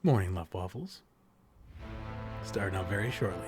Morning, Love Waffles. Starting out very shortly.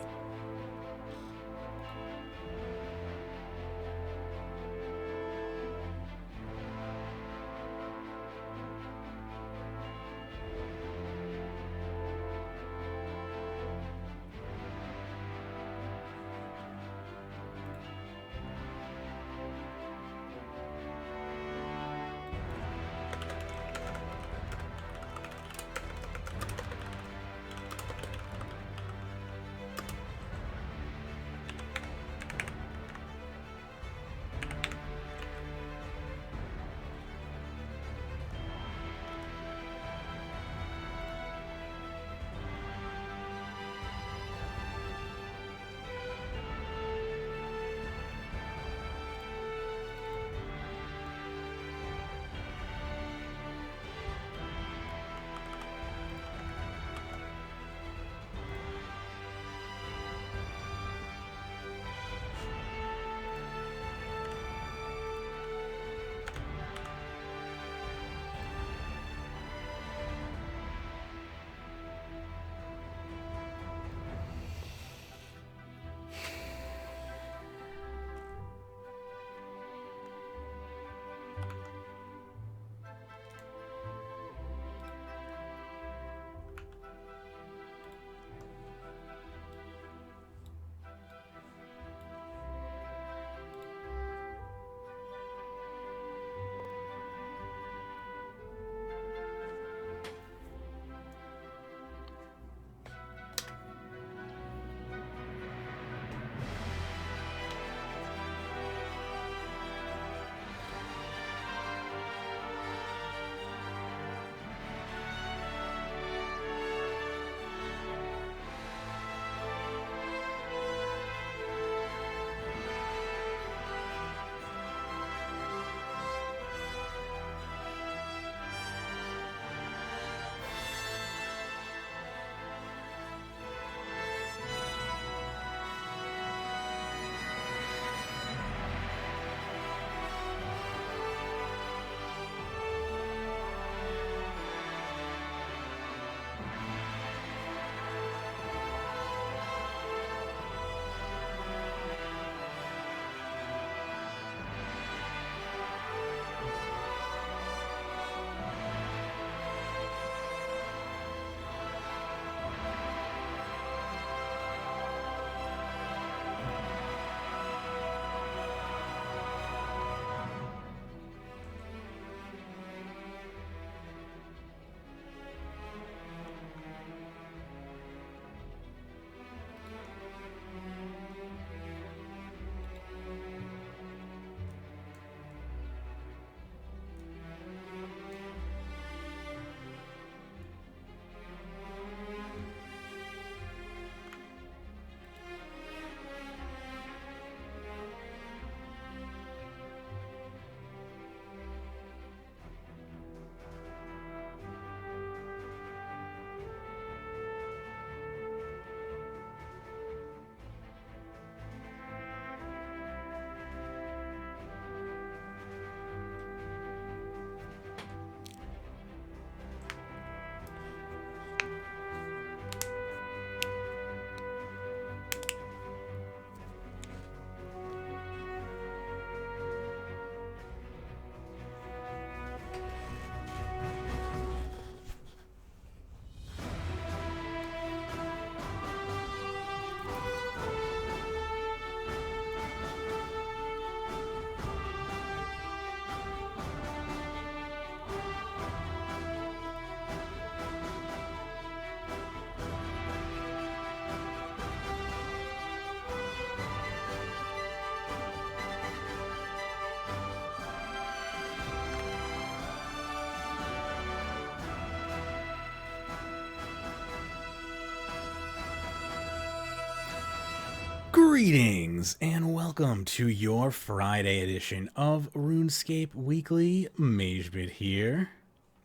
Greetings and welcome to your Friday edition of Runescape Weekly. Magebit here.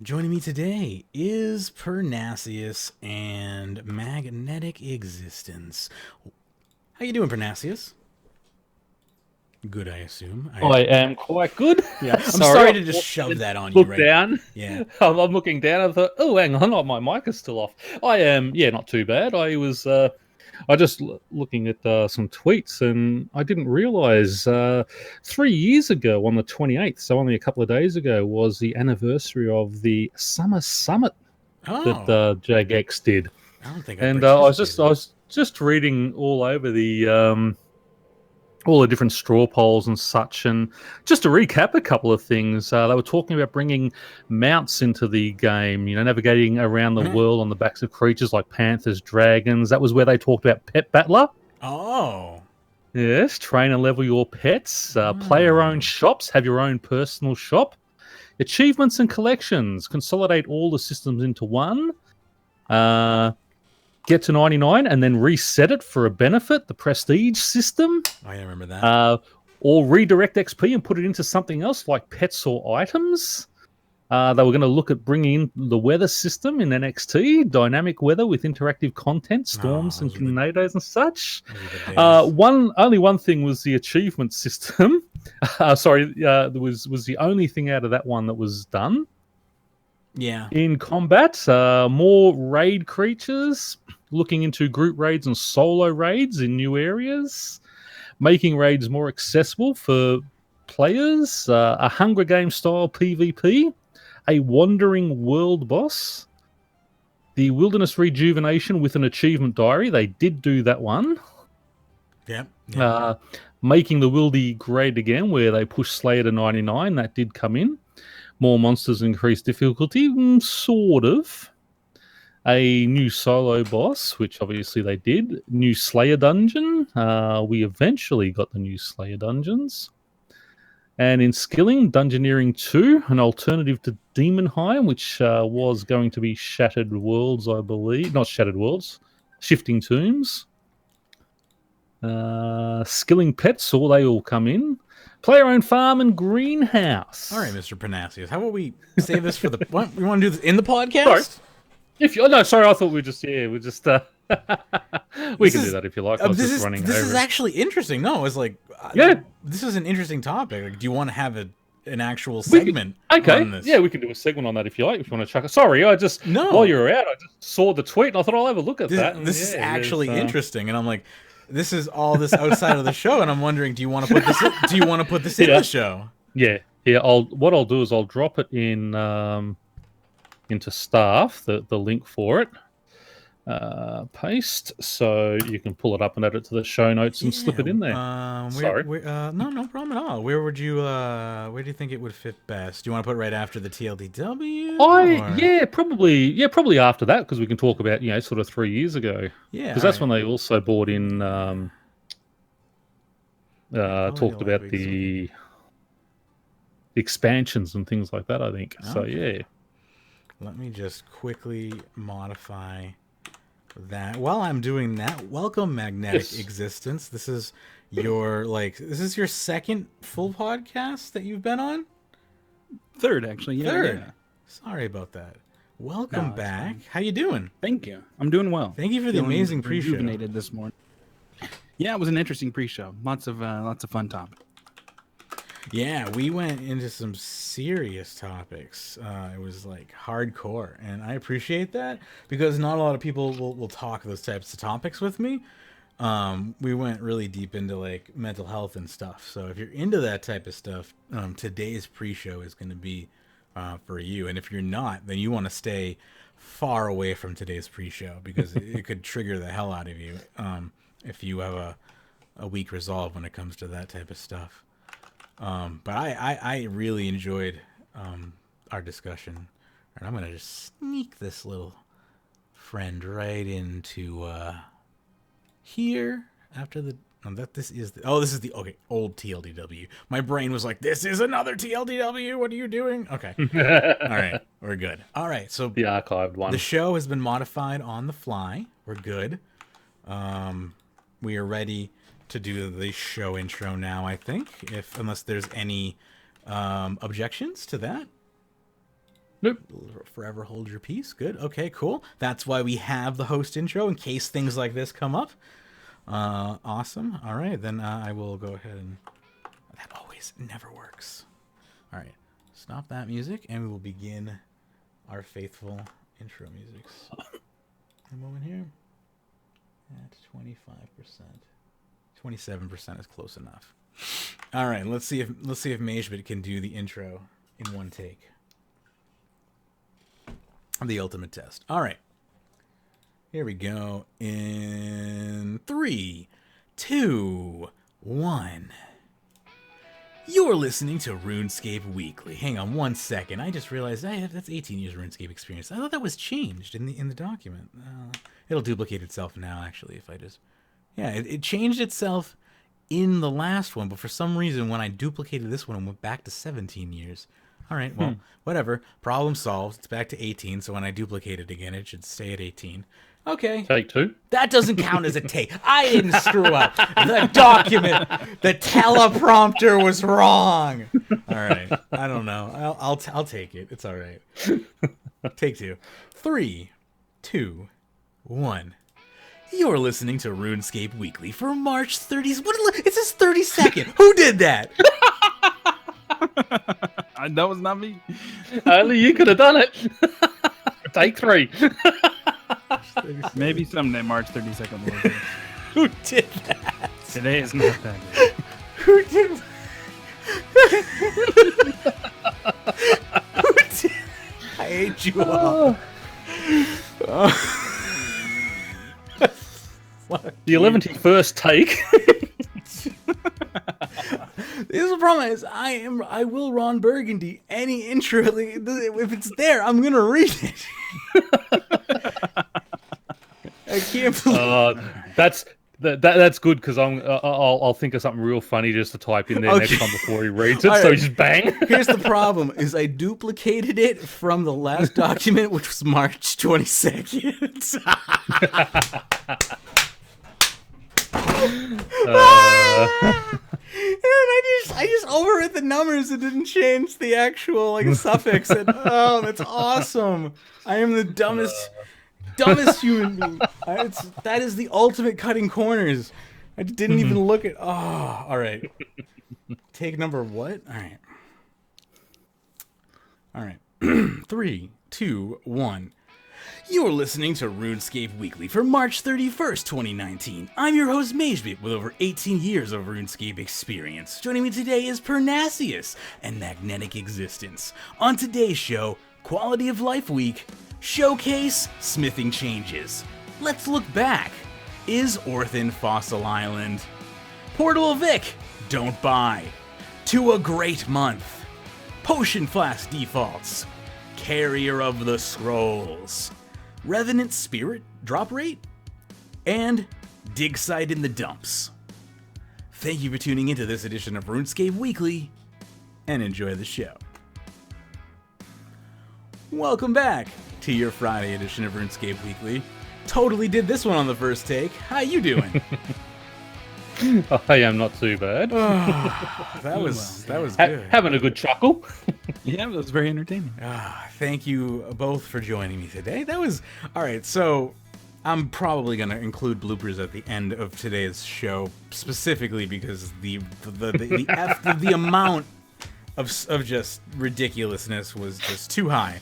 Joining me today is Pyrnassius and MagneticExistence. How you doing, Pyrnassius? Good, I assume. I am quite good. Yeah, I'm sorry to just shove that on you, Look right? down. Yeah. I'm looking down. I thought, oh, hang on, my mic is still off. I am, not too bad. I just looking at some tweets, and I didn't realize 3 years ago on the 28th, so only a couple of days ago, was the anniversary of the Summer Summit that Oh, Jagex did. I don't think I And I participated. was just reading all over all the different straw polls and such. And just to recap a couple of things, they were talking about bringing mounts into the game, navigating around the world on the backs of creatures like panthers, dragons. That was where they talked about Pet Battler. Oh. Yes, train and level your pets. Player-owned shops, have your own personal shop. Achievements and collections, consolidate all the systems into one. Get to 99 and then reset it for a benefit, the prestige system. I remember that. Or redirect XP and put it into something else like pets or items. They were going to look at bringing in the weather system in NXT, dynamic weather with interactive content, storms and tornadoes and such. Only one thing was the achievement system. There was the only thing out of that one that was done. Yeah. In combat, more raid creatures, looking into group raids and solo raids in new areas, making raids more accessible for players, a Hunger Games style PvP, a wandering world boss, the wilderness rejuvenation with an achievement diary. They did do that one. Yep. Making the wildy great again, where they pushed Slayer to 99. That did come in. More monsters, increased difficulty, sort of. A new solo boss, which obviously they did. New Slayer dungeon. We eventually got the new Slayer dungeons. And in skilling, Dungeoneering 2, an alternative to Demonheim, which was going to be Shattered Worlds, I believe. Not Shattered Worlds, Shifting Tombs. Skilling pets, they all come in. Player-owned farm and greenhouse. All right, Mr. Pyrnassius. How about we save this for the... What? We want to do this in the podcast? Sorry. I thought we just we can do that if you like. This is actually interesting. No, it's like... This is an interesting topic. Like, do you want to have an actual segment on this? Yeah, we can do a segment on that if you like, if you want to chuck it. Sorry, while you were out, I just saw the tweet and I thought I'll have a look at that. This is actually interesting. And I'm like... This is all this outside of the show, and I'm wondering, do you want to put this? Do you want to put this in the show? Yeah. What I'll do is I'll drop it in into staff, the link for it. Paste, so you can pull it up and add it to the show notes and slip it in there. Sorry. No problem at all. Where do you think it would fit best? Do you want to put it right after the TLDW? Probably after that, because we can talk about sort of 3 years ago. Yeah, because that's when they also brought in talked about the expansions and things like that. I think so. Yeah. Let me just quickly modify that. While I'm doing that, welcome MagneticExistence. This is your second full podcast that you've been on? Third, actually. Yeah, Third. Yeah. Sorry about that. Welcome back. How you doing? Thank you. I'm doing well. Thank you for the amazing pre-show. Rejuvenated this morning. Yeah, it was an interesting pre-show. Lots of fun topics. Yeah, we went into some serious topics. It was like hardcore, and I appreciate that because not a lot of people will talk those types of topics with me. We went really deep into like mental health and stuff. So if you're into that type of stuff, today's pre-show is going to be for you. And if you're not, then you want to stay far away from today's pre-show because it could trigger the hell out of you if you have a weak resolve when it comes to that type of stuff. But I really enjoyed our discussion, and I'm gonna just sneak this little friend right into here after the. This is the old TLDW. My brain was like, this is another TLDW. What are you doing? Okay, all right, we're good. All right, so the archived one. The show has been modified on the fly. We're good. We are ready to do the show intro now, I think, unless there's any objections to that. Nope. Forever hold your peace. Good. Okay, cool. That's why we have the host intro, in case things like this come up. Awesome. All right, then I will go ahead and Always. It never works. All right. Stop that music, and we will begin our faithful intro music. A moment here. At 25%. 27% is close enough. All right, let's see if Magebit can do the intro in one take. The ultimate test. All right. Here we go. In 3, 2, 1. You're listening to Runescape Weekly. Hang on one second. I just realized that's 18 years of RuneScape experience. I thought that was changed in the document. It'll duplicate itself now, actually, if I just... Yeah, it changed itself in the last one, but for some reason, when I duplicated this one, it went back to 17 years. All right, well, whatever. Problem solved. It's back to 18, so when I duplicate it again, it should stay at 18. Okay. Take 2. That doesn't count as a take. I didn't screw up. The document, the teleprompter was wrong. All right. I don't know. I'll take it. It's all right. Take 2. 3, 2, 1. You're listening to RuneScape Weekly for March 30th. It says 32nd. Who did that? That was not me. Only you could have done it. Take 3. Maybe someday March 32nd will be. Who did that? Today is not that day. Who did? Who did? I hate you all. The 11th take. The problem is I will Ron Burgundy any intro. If it's there, I'm gonna read it. I can't believe that's good because I'll think of something real funny just to type in there next time before he reads it. All so right. just bang. Here's the problem: is I duplicated it from the last document, which was March 22nd. And I just overwrote the numbers and didn't change the actual suffix. And that's awesome! I am the dumbest human being. That is the ultimate cutting corners. I didn't even look at. Oh, all right. Take number what? All right. 3, 2, 1. You're listening to RuneScape Weekly for March 31st, 2019. I'm your host, Magebit, with over 18 years of RuneScape experience. Joining me today is Pyrnassius and MagneticExistence. On today's show, Quality of Life Week, Showcase, Smithing Changes. Let's look back. Is Orthen Fossil Island? Portable Vic, Don't Buy. To a Great Month. Potion Flask Defaults. Carrier of the Scrolls. Revenant Spirit, droprate, and Digsite in the dumps. Thank you for tuning into this edition of RuneScape Weekly, and enjoy the show. Welcome back to your Friday edition of RuneScape Weekly. Totally did this one on the first take. How you doing? I am not too bad. That was good. Having a good chuckle. Yeah, that was very entertaining. Thank you both for joining me today. That was all right. So I'm probably going to include bloopers at the end of today's show, specifically because the amount of just ridiculously was just too high.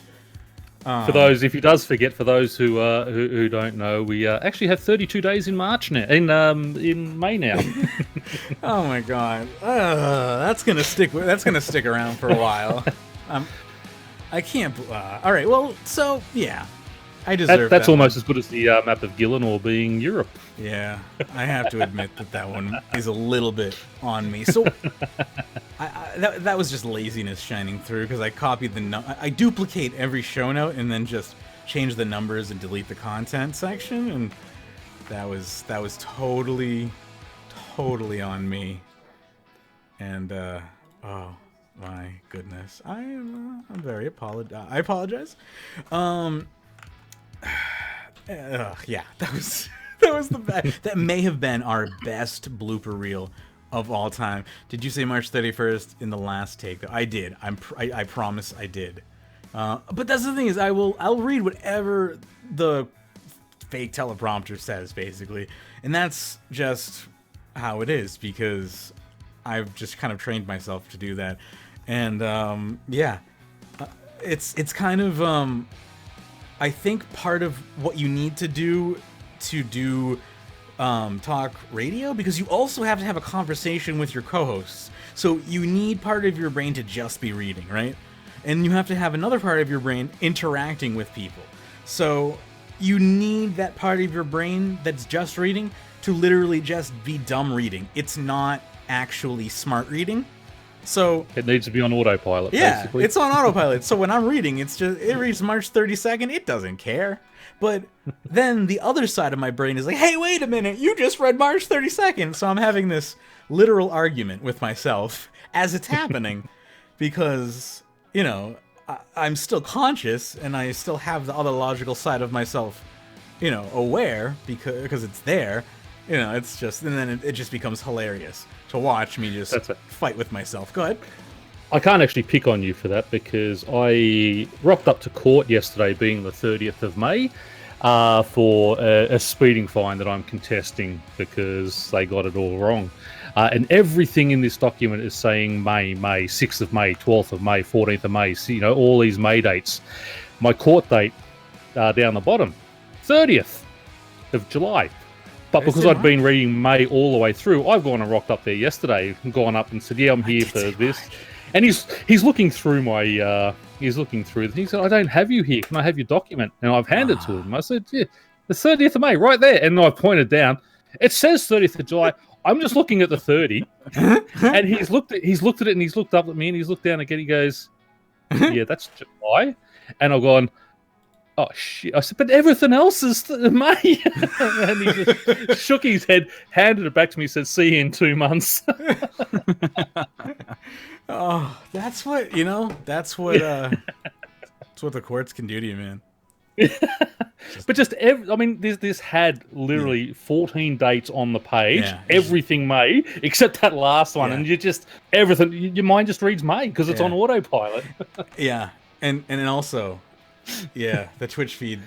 For those, if he does forget, for those who don't know, we actually have 32 days in March now, in May now. Oh my God, that's gonna stick. That's gonna stick around for a while. I can't. All right, well, so yeah, I deserve that's that. almost as good as the map of Gillenor being Europe. Yeah, I have to admit that one is a little bit on me. So that was just laziness shining through because I copied I duplicate every show note and then just change the numbers and delete the content section, and that was totally on me. And oh my goodness, I'm very I apologize. Yeah, that was the best. That may have been our best blooper reel of all time. Did you say March 31st in the last take? I did. I promise I did. But that's the thing is I'll read whatever the fake teleprompter says, basically, and that's just how it is because I've just kind of trained myself to do that. And it's kind of I think part of what you need to do talk radio, because you also have to have a conversation with your co-hosts. So you need part of your brain to just be reading, right? And you have to have another part of your brain interacting with people. So you need that part of your brain that's just reading to literally just be dumb reading. It's not actually smart reading. So it needs to be on autopilot. Yeah, basically. It's on autopilot. So when I'm reading, it reads March 32nd. It doesn't care. But then the other side of my brain is like, hey, wait a minute, you just read March 32nd. So I'm having this literal argument with myself as it's happening because, you know, I'm still conscious and I still have the other logical side of myself, you know, aware because it's there. You know, it's just, and then it just becomes hilarious to watch me just fight with myself. Go ahead. I can't actually pick on you for that because I rocked up to court yesterday, being the 30th of May, for a speeding fine that I'm contesting because they got it all wrong. And everything in this document is saying May, 6th of May, 12th of May, 14th of May, so, you know, all these May dates. My court date down the bottom, 30th of July. But because I'd been reading May all the way through, I've gone and rocked up there yesterday and gone up and said, yeah, I'm here for this. And he's looking through my, he's looking through the thing. He said, I don't have you here. Can I have your document? And I've handed it to him. I said, yeah, the 30th of May, right there. And I pointed down. It says 30th of July. I'm just looking at the 30. And he's looked at it and he's looked up at me and he's looked down again. He goes, yeah, that's July. And I've gone, oh, shit. I said, but everything else is May. And he just shook his head, handed it back to me, said, see you in 2 months. Oh, that's what, you know, that's what the courts can do to you, man. But just, I mean, this had literally 14 dates on the page, everything May, except that last one. And you just, everything, your mind just reads May because it's on autopilot. And also, the Twitch feed.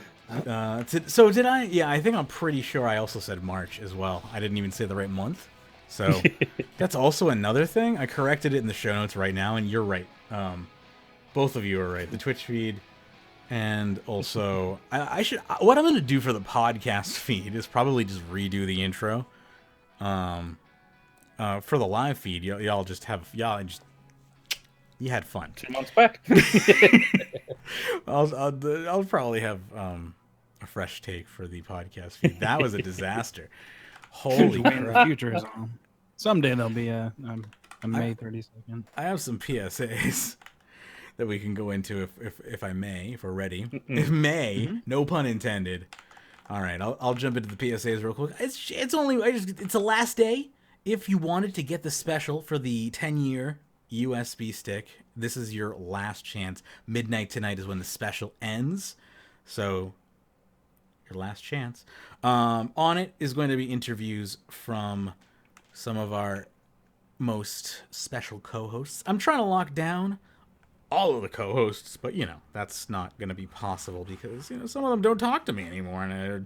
So did I? Yeah, I think I'm pretty sure I also said March as well. I didn't even say the right month. So that's also another thing. I corrected it in the show notes right now, and you're right. Both of you are right. The Twitch feed, and also I should. What I'm going to do for the podcast feed is probably just redo the intro. For the live feed, y'all just have you had fun. 2 months back. I'll probably have a fresh take for the podcast feed. That was a disaster. Holy crap. The future is on. Someday there'll be a May 32nd. I have some PSAs that we can go into if I may, if we're ready. If may, no pun intended. All right, I'll jump into the PSAs real quick. It's only it's the last day. If you wanted to get the special for the 10-year USB stick, this is your last chance. Midnight tonight is when the special ends. So your last chance. On it is going to be interviews from some of our most special co-hosts. I'm trying to lock down all of the co-hosts, but you know that's not going to be possible because some of them don't talk to me anymore.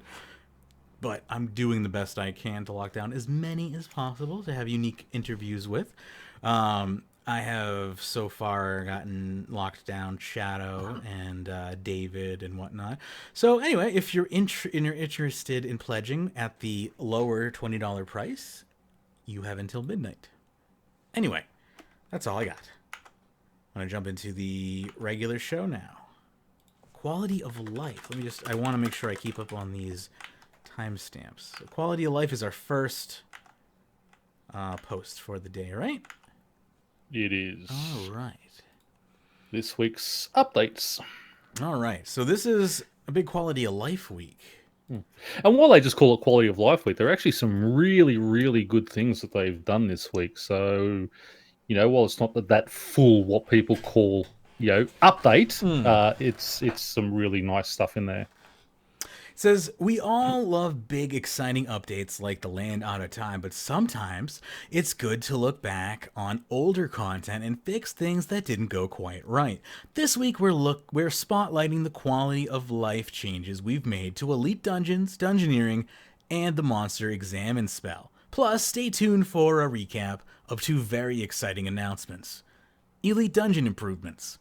But I'm doing the best I can to lock down as many as possible to have unique interviews with. I have so far gotten locked down Shadow and David and whatnot. So anyway, if you're interested in pledging at the lower $20 price, you have until midnight. Anyway, that's all I got. I'm going to jump into the regular show now. Quality of life. I want to make sure I keep up on these timestamps. So quality of life is our first post for the day, right? It is. All right. This week's updates. All right. So this is a big quality of life week. And while they just call it quality of life week, there are actually some really, really good things that they've done this week. So, while it's not that full, what people call, update, it's some really nice stuff in there. It says, we all love big, exciting updates like the land out of time, but sometimes it's good to look back on older content and fix things that didn't go quite right. This week, we're spotlighting the quality of life changes we've made to Elite Dungeons, Dungeoneering, and the Monster Examine spell. Plus, stay tuned for a recap of two very exciting announcements. Elite Dungeon improvements.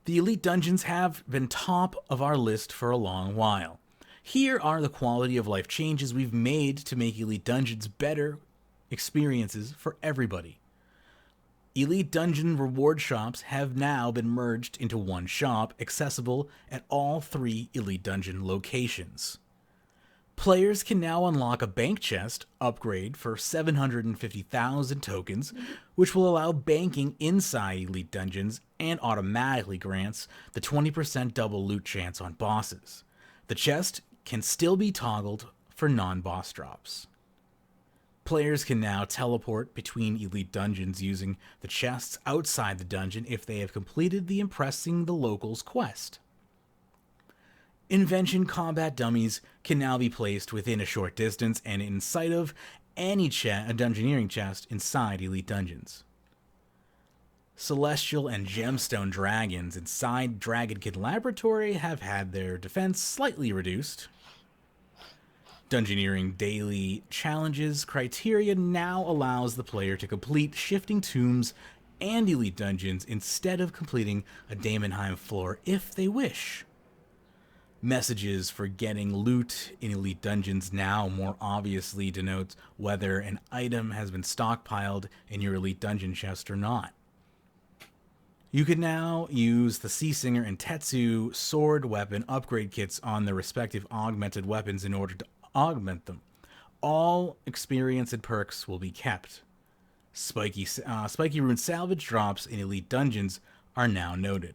The Elite Dungeons have been top of our list for a long while. Here are the quality of life changes we've made to make Elite Dungeons better experiences for everybody. Elite Dungeon reward shops have now been merged into one shop, accessible at all 3 Elite Dungeon locations. Players can now unlock a bank chest upgrade for 750,000 tokens, which will allow banking inside Elite Dungeons and automatically grants the 20% double loot chance on bosses. The chest can still be toggled for non-boss drops. Players can now teleport between Elite Dungeons using the chests outside the dungeon if they have completed the Impressing the Locals quest. Invention combat dummies can now be placed within a short distance and inside of any dungeoneering chest inside Elite Dungeons. Celestial and Gemstone dragons inside Dragonkin Laboratory have had their defense slightly reduced. Dungeoneering daily challenges criteria now allows the player to complete Shifting Tombs and Elite Dungeons instead of completing a Daemonheim floor if they wish. Messages for getting loot in Elite Dungeons now more obviously denotes whether an item has been stockpiled in your Elite Dungeon chest or not. You can now use the Sea Singer and Tetsu sword weapon upgrade kits on their respective augmented weapons in order to augment them. All experience and perks will be kept. Spiky Rune salvage drops in Elite Dungeons are now noted.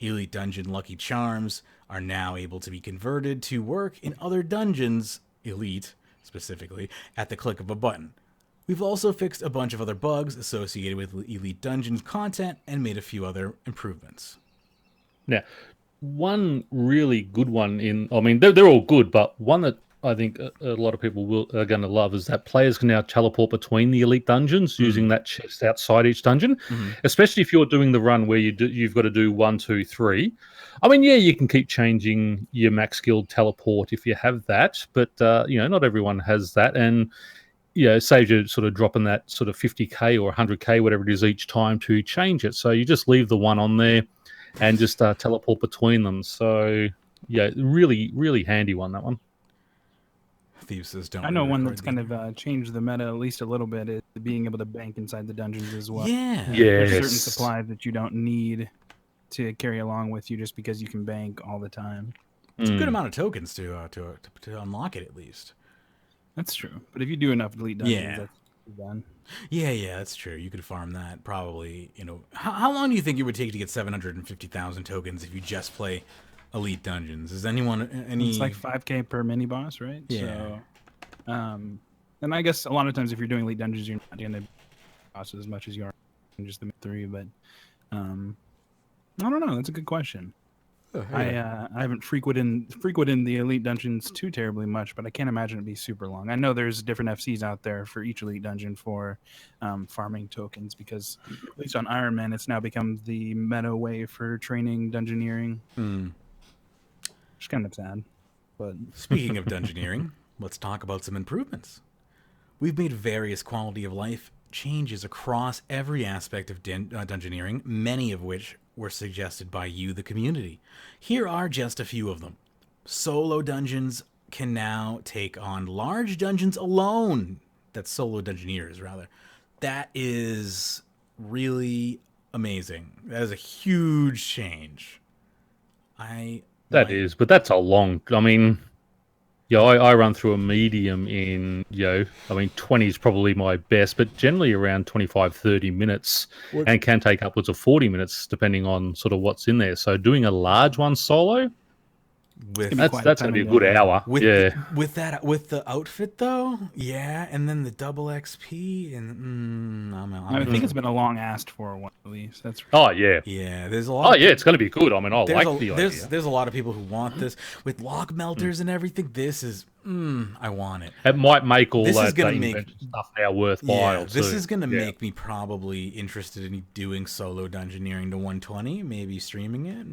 Elite Dungeon Lucky Charms are now able to be converted to work in other dungeons, Elite specifically, at the click of a button. We've also fixed a bunch of other bugs associated with Elite Dungeons content and made a few other improvements. Now, one really good one they're all good, but one that I think a lot of people are going to love is that players can now teleport between the Elite Dungeons using that chest outside each dungeon, especially if you're doing the run where you've got to do 1, 2, 3. I mean, yeah, you can keep changing your max guild teleport if you have that, but not everyone has that, and it saves you sort of dropping that sort of 50k or 100k, whatever it is, each time to change it. So you just leave the one on there and just teleport between them. So yeah, really, really handy one, that one. Thieves says don't. I know one that's kind of changed the meta at least a little bit is being able to bank inside the dungeons as well. Yeah. There's certain supplies that you don't need to carry along with you just because you can bank all the time. It's a good amount of tokens to unlock it at least. That's true. But if you do enough Elite Dungeons, that's done. Yeah, that's true. You could farm that probably. How long do you think it would take to get 750,000 tokens if you just play Elite Dungeons? Is anyone It's like 5k per mini boss, right? Yeah. So, and I guess a lot of times if you're doing Elite Dungeons, you're not going to boss as much as you are in just the 3. But I don't know. That's a good question. I haven't frequented the Elite Dungeons too terribly much, but I can't imagine it'd be super long. I know there's different FCs out there for each Elite Dungeon for farming tokens, because at least on Iron Man, it's now become the meta way for training dungeoneering. It's kind of sad. But speaking of dungeoneering, let's talk about some improvements. We've made various quality of life changes across every aspect of dungeoneering, many of which were suggested by you, the community. Here are just a few of them. Solo dungeons can now take on large dungeons alone. That's solo dungeoneers, rather. That is really amazing. That is a huge change. That is, but that's a long... I mean, I run through a medium in, 20 is probably my best, but generally around 25, 30 minutes, and can take upwards of 40 minutes, depending on sort of what's in there. So doing a large one solo, that's going to be a good hour. With the outfit, though, and then the double XP, and I think it's been a long asked for one, at least. That's right. Oh, yeah. Yeah, there's a lot. It's going to be good. I mean, I like the idea. There's a lot of people who want this. With log melters and everything, this is I want it. It might make all This is that gonna invention make stuff now worthwhile. Yeah, this too. is gonna Yeah. make me probably interested in doing solo dungeoneering to 120, maybe streaming it.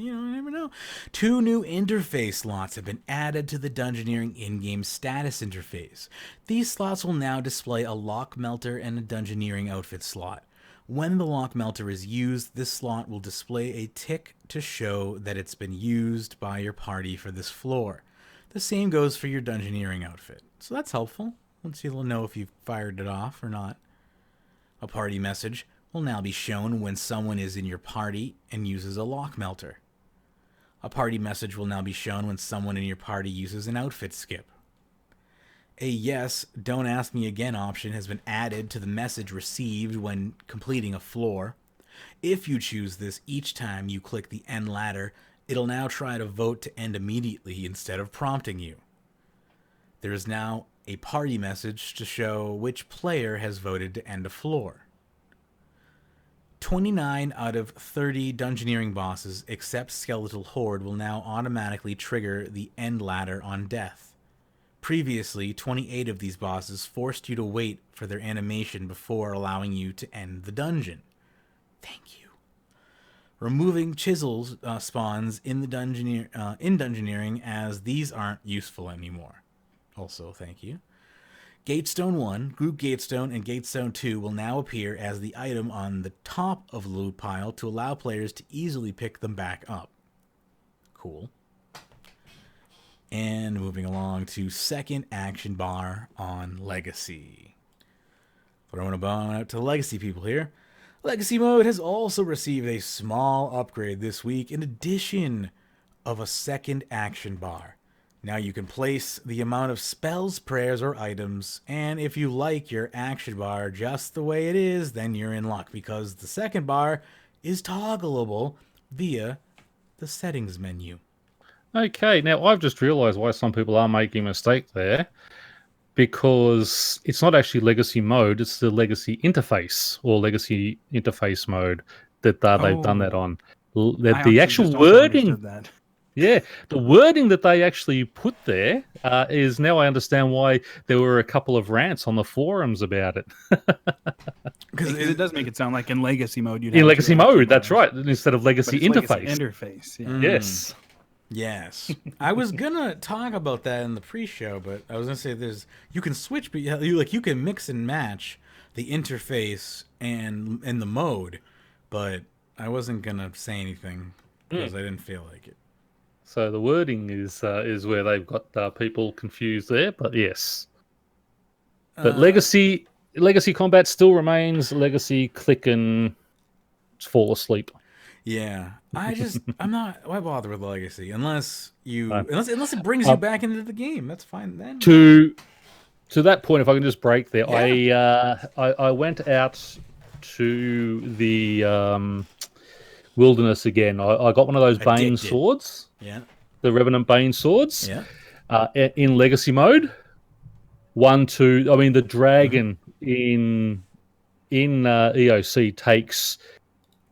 You know, I never know. 2 new interface slots have been added to the dungeoneering in-game status interface. These slots will now display a lock melter and a dungeoneering outfit slot. When the lock melter is used, this slot will display a tick to show that it's been used by your party for this floor. The same goes for your dungeoneering outfit, so that's helpful. Once you'll know if you've fired it off or not. A party message will now be shown when someone is in your party and uses a lock melter. A party message will now be shown when someone in your party uses an outfit skip. A yes, don't ask me again option has been added to the message received when completing a floor. If you choose this each time you click the end ladder, it'll now try to vote to end immediately instead of prompting you. There is now a party message to show which player has voted to end a floor. 29 out of 30 dungeoneering bosses except Skeletal Horde will now automatically trigger the end ladder on death. Previously, 28 of these bosses forced you to wait for their animation before allowing you to end the dungeon. Thank you. Removing chisels spawns in the dungeoneering as these aren't useful anymore. Also, thank you. Gatestone 1, Group Gatestone, and Gatestone 2 will now appear as the item on the top of the loot pile to allow players to easily pick them back up. Cool. And moving along to second action bar on Legacy. Throwing a bone out to Legacy people here. Legacy mode has also received a small upgrade this week in addition of a second action bar. Now you can place the amount of spells, prayers, or items, and if you like your action bar just the way it is, then you're in luck because the second bar is toggleable via the settings menu. Okay, now I've just realised why some people are making a mistake there, because it's not actually legacy mode; it's the legacy interface or legacy interface mode that they've done that on. The actual wording, yeah, the wording that they actually put there is now I understand why there were a couple of rants on the forums about it. Because it does make it sound like in legacy mode you'd in legacy mode, that's right, instead of legacy interface. Interface, yeah. Yes. Yes. I was gonna talk about that in the pre-show, but I was gonna say you can switch, but you can mix and match the interface and the mode, but I wasn't gonna say anything because I didn't feel like it. So the wording is where they've got people confused there, but yes. But legacy combat still remains legacy click and fall asleep. Yeah, I'm not. Why bother with Legacy unless it brings you back into the game? That's fine then. To that point, if I can just break there, Yeah. I went out to the wilderness again. I got one of those Bane swords. Yeah. The Revenant Bane swords. Yeah. In Legacy mode. 1, 2. I mean, the dragon in EOC takes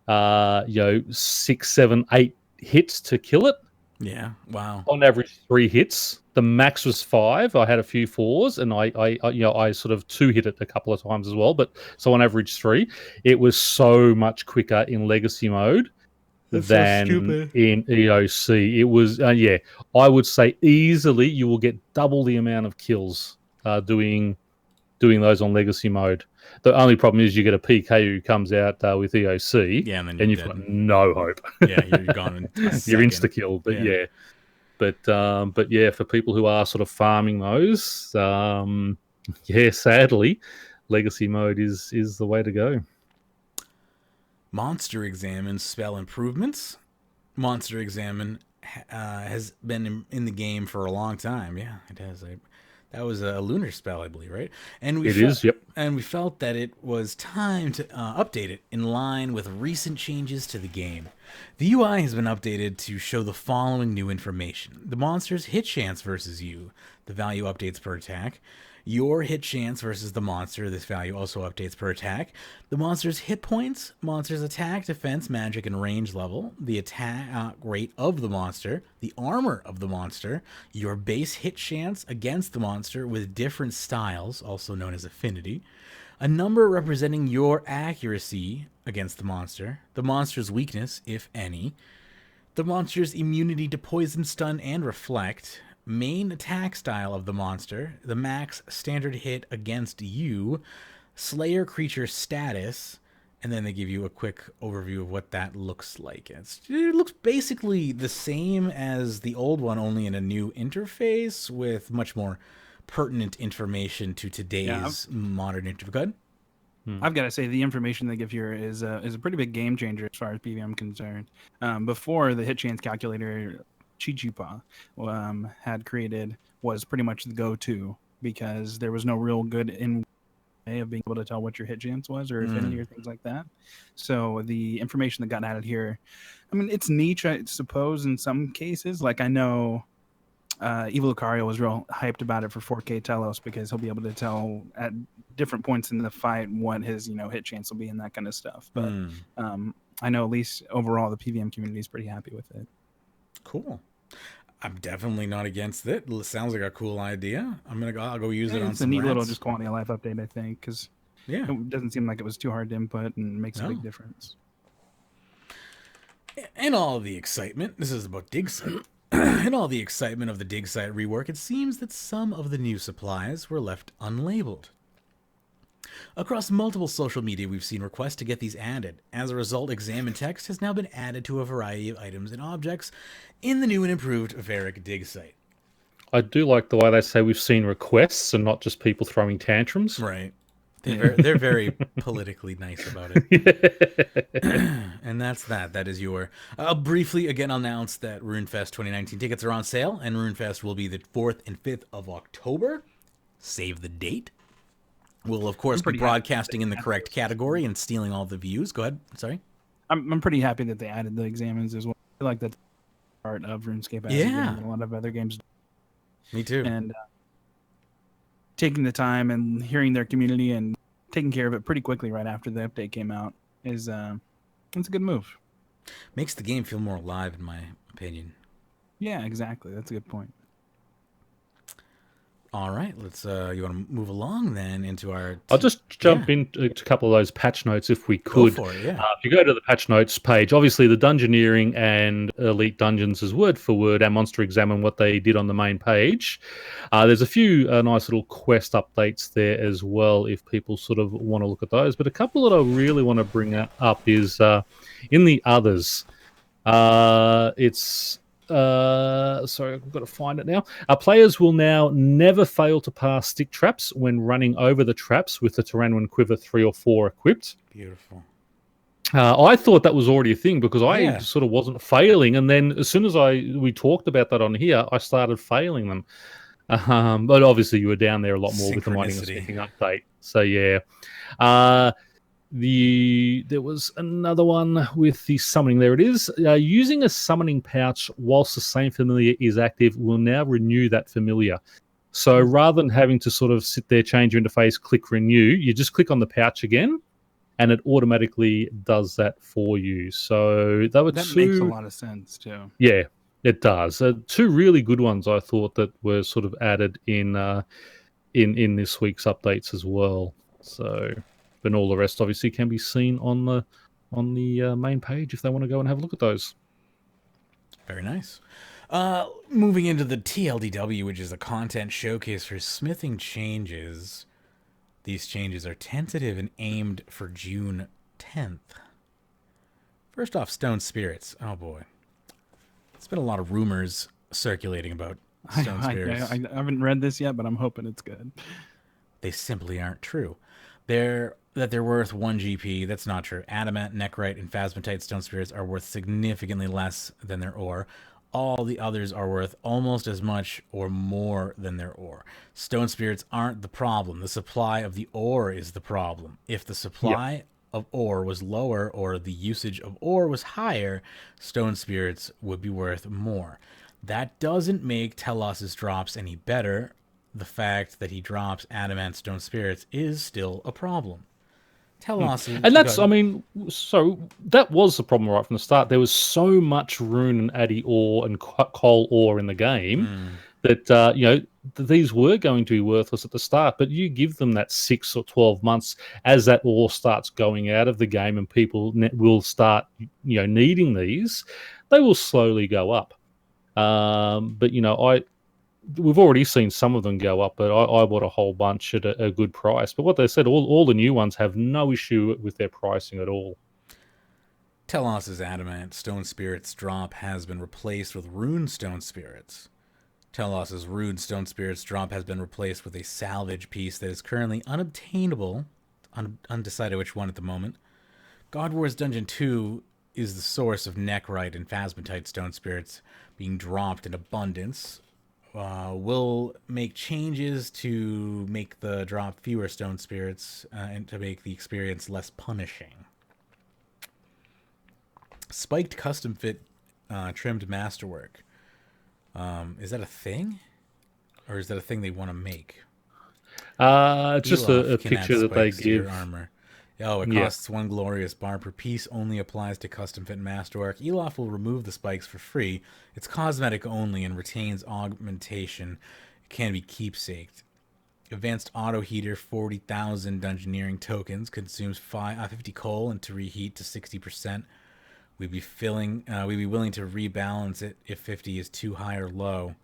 6, 7, 8 hits to kill it. Yeah. Wow. On average, 3 hits. The max was 5. I had a few 4s, and I sort of 2 hit it a couple of times as well. But so on average 3. It was so much quicker in Legacy mode than in EOC. It was I would say easily you will get double the amount of kills doing those on Legacy mode. The only problem is you get a PK who comes out with EOC, and you've got no hope. Yeah, you're gone. You're insta kill, but but for people who are sort of farming those, sadly, Legacy mode is the way to go. Monster Examine spell improvements. Monster Examine has been in the game for a long time. Yeah, it has. That was a lunar spell, I believe, right? And And we felt that it was time to update it in line with recent changes to the game. The UI has been updated to show the following new information: the monster's hit chance versus you, the value updates per attack, your hit chance versus the monster. This value also updates per attack. The monster's hit points, monster's attack, defense, magic, and range level, the attack rate of the monster, the armor of the monster, your base hit chance against the monster with different styles, also known as affinity, a number representing your accuracy against the monster's weakness, if any, the monster's immunity to poison, stun, and reflect, main attack style of the monster, the max standard hit against you, Slayer creature status, and then they give you a quick overview of what that looks like. It looks basically the same as the old one, only in a new interface with much more pertinent information to today's modern interface. Go ahead. I've got to say, the information they give here is a pretty big game changer as far as PVM concerned. Before, the hit chance calculator Chichipa had created was pretty much the go-to, because there was no real good way of being able to tell what your hit chance was or affinity or things like that. So the information that got added here, I mean, it's niche, I suppose, in some cases. Like, I know Evil Lucario was real hyped about it for 4K Telos, because he'll be able to tell at different points in the fight what his hit chance will be and that kind of stuff. But I know at least overall the PVM community is pretty happy with it. Cool. I'm definitely not against it. It sounds like a cool idea. I'll go use it on some It's a neat little rats. just quality of life update, I think, because it doesn't seem like it was too hard to input and makes a big difference. In all the excitement, this is about Digsite. In all the excitement of the Digsite rework, it seems that some of the new supplies were left unlabeled. Across multiple social media, we've seen requests to get these added. As a result, examine text has now been added to a variety of items and objects in the new and improved Varric Digsite. I do like the way they say we've seen requests and not just people throwing tantrums. Right. They're very politically nice about it. And that's that. That is your... I'll briefly again announce that RuneFest 2019 tickets are on sale, and RuneFest will be the 4th and 5th of October. Save the date. We'll, of course, be broadcasting in the correct category and stealing all the views. Go ahead. Sorry. I'm pretty happy that they added the examines as well. I feel like that's part of RuneScape as a game and a lot of other games. Me too. And taking the time and hearing their community and taking care of it pretty quickly right after the update came out is it's a good move. Makes the game feel more alive, in my opinion. Yeah, exactly. That's a good point. All right, let's. You want to move along then into our? I'll just jump into a couple of those patch notes if we could. Go for it, yeah. If you go to the patch notes page, obviously the Dungeoneering and Elite Dungeons is word for word, and Monster Examine what they did on the main page. There's a few nice little quest updates there as well if people sort of want to look at those. But a couple that I really want to bring up is in the others. It's... sorry, I've got to find it now. Players will now never fail to pass stick traps when running over the traps with the Tyrannuan Quiver 3 or 4 equipped. Beautiful. I thought that was already a thing because I sort of wasn't failing, and then as soon as we talked about that on here, I started failing them. But obviously you were down there a lot more with the mining and smithing update. So yeah. There was another one with the summoning. There it is. Using a summoning pouch whilst the same familiar is active will now renew that familiar. So rather than having to sort of sit there, change your interface, click renew, you just click on the pouch again, and it automatically does that for you. So that makes a lot of sense too. Yeah, it does. Two really good ones I thought that were sort of added in this week's updates as well. So. And all the rest obviously can be seen on the main page if they want to go and have a look at those. Very nice. Moving into the TLDW, which is a content showcase for smithing changes. These changes are tentative and aimed for June 10th. First off, Stone Spirits. Oh boy. There's been a lot of rumors circulating about Stone Spirits. I haven't read this yet, but I'm hoping it's good. They simply aren't true. They're worth 1 GP. That's not true. Adamant, Necrite, and Phasmatite Stone Spirits are worth significantly less than their ore. All the others are worth almost as much or more than their ore. Stone Spirits aren't the problem. The supply of the ore is the problem. If the supply of ore was lower or the usage of ore was higher, Stone Spirits would be worth more. That doesn't make Telos' drops any better. the fact that he drops Adamant Stone Spirits is still a problem. Telos, and that's, I mean, so that was the problem right from the start. There was so much rune and addy ore and coal ore in the game that these were going to be worthless at the start. But you give them that 6 or 12 months as that ore starts going out of the game, and people will start needing these. They will slowly go up. But we've already seen some of them go up, but I bought a whole bunch at a good price. But what they said, all the new ones have no issue with their pricing at all. Telos' Adamant Stone Spirits drop has been replaced with Rune Stone Spirits. Telos' Rune Stone Spirits drop has been replaced with a salvage piece that is currently unobtainable, undecided which one at the moment. God Wars Dungeon 2 is the source of Nechrite and Phasmatite Stone Spirits being dropped in abundance. We'll make changes to make the drop fewer Stone Spirits and to make the experience less punishing. Spiked custom fit trimmed masterwork. Is that a thing? Or is that a thing they want to make? It's just a can picture add that they spikes to your give. armor. Oh, it costs 1 glorious bar per piece, only applies to custom fit masterwork. Elof will remove the spikes for free. It's cosmetic only and retains augmentation. It can be keepsaked. Advanced auto heater, 40,000 dungeoneering tokens, consumes 50 coal and to reheat to 60%. We'd be willing to rebalance it if 50 is too high or low.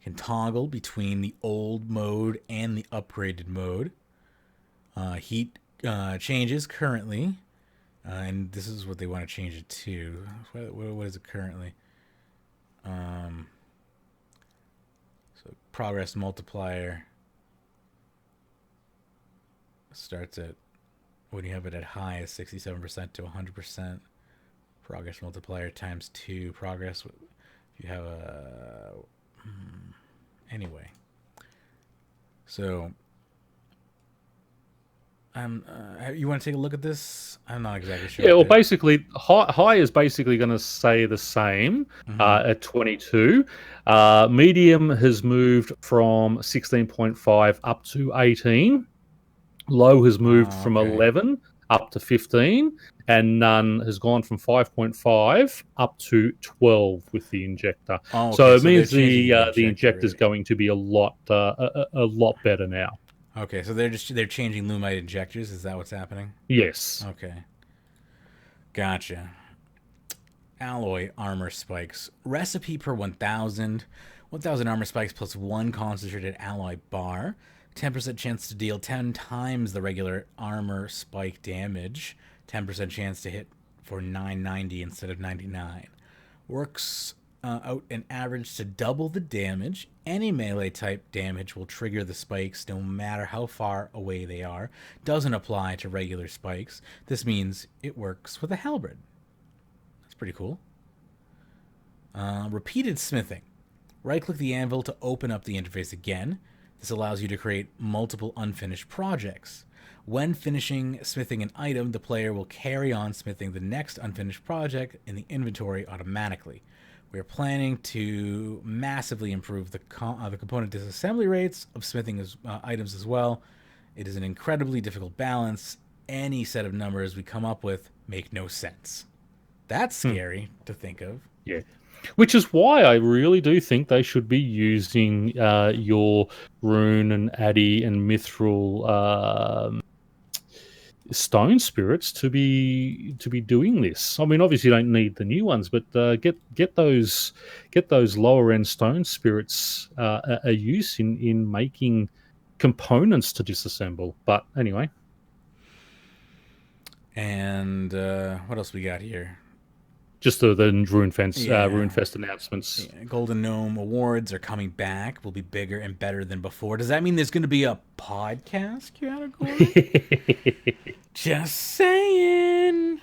Can toggle between the old mode and the upgraded mode. Heat changes currently, and this is what they want to change it to. What is it currently? So progress multiplier starts at, when you have it at high, is 67% to 100%. Progress multiplier times 2. Progress, if you have a anyway. So you want to take a look at this? I'm not exactly sure. Yeah, well, basically, high is basically going to stay the same at 22. Medium has moved from 16.5 up to 18. Low has moved from 11 up to 15. And none has gone from 5.5 up to 12 with the injector. So it means the injector is going to be a lot better now. Okay, so they're changing Lumite injectors. Is that what's happening? Yes. Okay. Gotcha. Alloy armor spikes. Recipe per 1,000. 1,000 armor spikes plus 1 concentrated alloy bar. 10% chance to deal 10 times the regular armor spike damage. 10% chance to hit for 990 instead of 99. Works out an average to double the damage. Any melee type damage will trigger the spikes no matter how far away they are. Doesn't apply to regular spikes. This means it works with a halberd. That's pretty cool. Repeated smithing. Right-click the anvil to open up the interface again. This allows you to create multiple unfinished projects. When finishing smithing an item, the player will carry on smithing the next unfinished project in the inventory automatically. We are planning to massively improve the component disassembly rates of smithing items as well. It is an incredibly difficult balance. Any set of numbers we come up with make no sense. That's scary to think of. Yeah. Which is why I really do think they should be using your rune and addy and mithril stone spirits to be doing this. I mean, obviously you don't need the new ones, but get those lower end stone spirits a use in making components to disassemble. But anyway. And what else we got here? Just the Runefest announcements. Yeah, Golden Gnome Awards are coming back. Will be bigger and better than before. Does that mean there's going to be a podcast category? Just saying.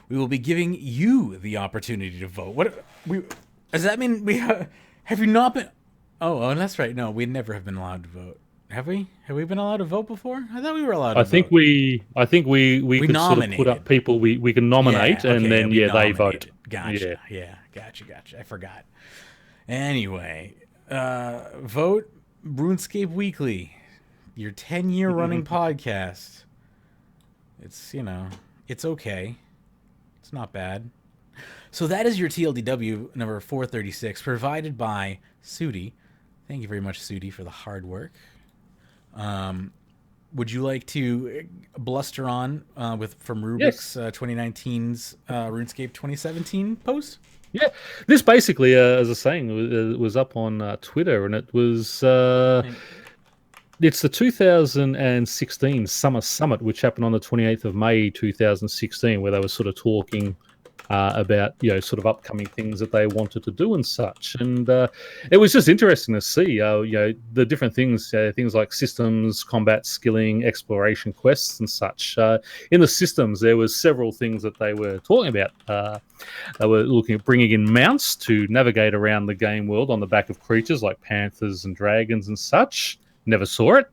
We will be giving you the opportunity to vote. Does that mean we have you not been? Oh, that's right. No, we never have been allowed to vote. Have we? Have we been allowed to vote before? I thought we were allowed to vote. I think we could sort of put up people we can nominate, and then they vote. Gotcha. Yeah. Gotcha. I forgot. Anyway, vote RuneScape Weekly, your 10-year running podcast. It's, it's okay. It's not bad. So that is your TLDW number 436, provided by Sudi. Thank you very much, Sudi, for the hard work. Would you like to bluster on from Rubik's 2019's RuneScape 2017 post? Yeah, this basically, as I was saying, was up on Twitter, and it was it's the 2016 Summer Summit, which happened on the 28th of May 2016, where they were sort of talking about sort of upcoming things that they wanted to do and such, and it was just interesting to see the different things like systems, combat, skilling, exploration quests and such. In the systems, there was several things that they were talking about. They were looking at bringing in mounts to navigate around the game world on the back of creatures like panthers and dragons and such. Never saw it.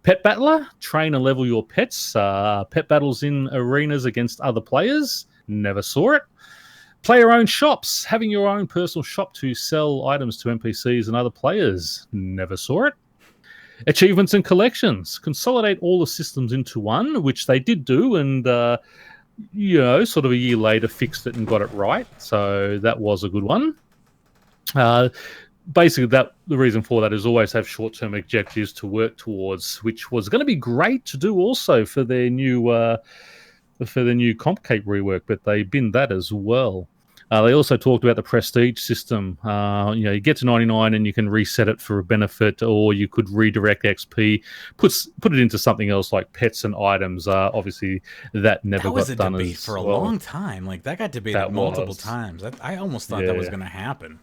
Pet battler, train and level your pets. Pet battles in arenas against other players. Never saw it. Player-owned shops, having your own personal shop to sell items to NPCs and other players. Never saw it. Achievements and collections, consolidate all the systems into one, which they did do, and sort of a year later fixed it and got it right. So that was a good one. Basically, the reason for that is always have short-term objectives to work towards, which was going to be great to do also for their new Complicate rework, but they binned that as well. They also talked about the prestige system. You get to 99 and you can reset it for a benefit, or you could redirect XP, put it into something else like pets and items. Obviously, that never got done debate for a long time. Like that got debated multiple times. I almost thought that was going to happen.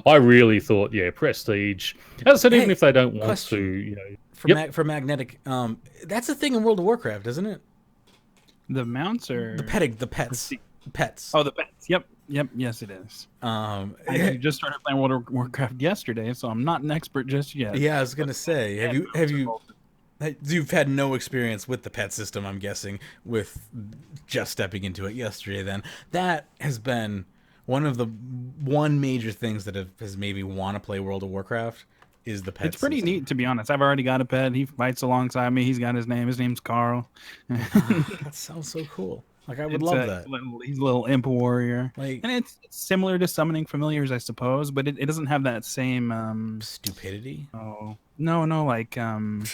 I really thought, prestige. As I said, even if they don't want to, for magnetic, that's a thing in World of Warcraft, isn't it? The mounts or the pets. Pets. Oh, the pets. Yep. Yes, it is. I just started playing World of Warcraft yesterday, so I'm not an expert just yet. Yeah, I was gonna say, you've had no experience with the pet system, I'm guessing, with just stepping into it yesterday. Then that has been one major things that has made me want to play World of Warcraft. Is the pet. It's pretty system. neat, to be honest. I've already got a pet. He fights alongside me. He's got his name. His name's Carl. That sounds so cool. Like I would love that. He's a little imp warrior, and it's similar to summoning familiars, I suppose, but it doesn't have that same stupidity. Oh no, like I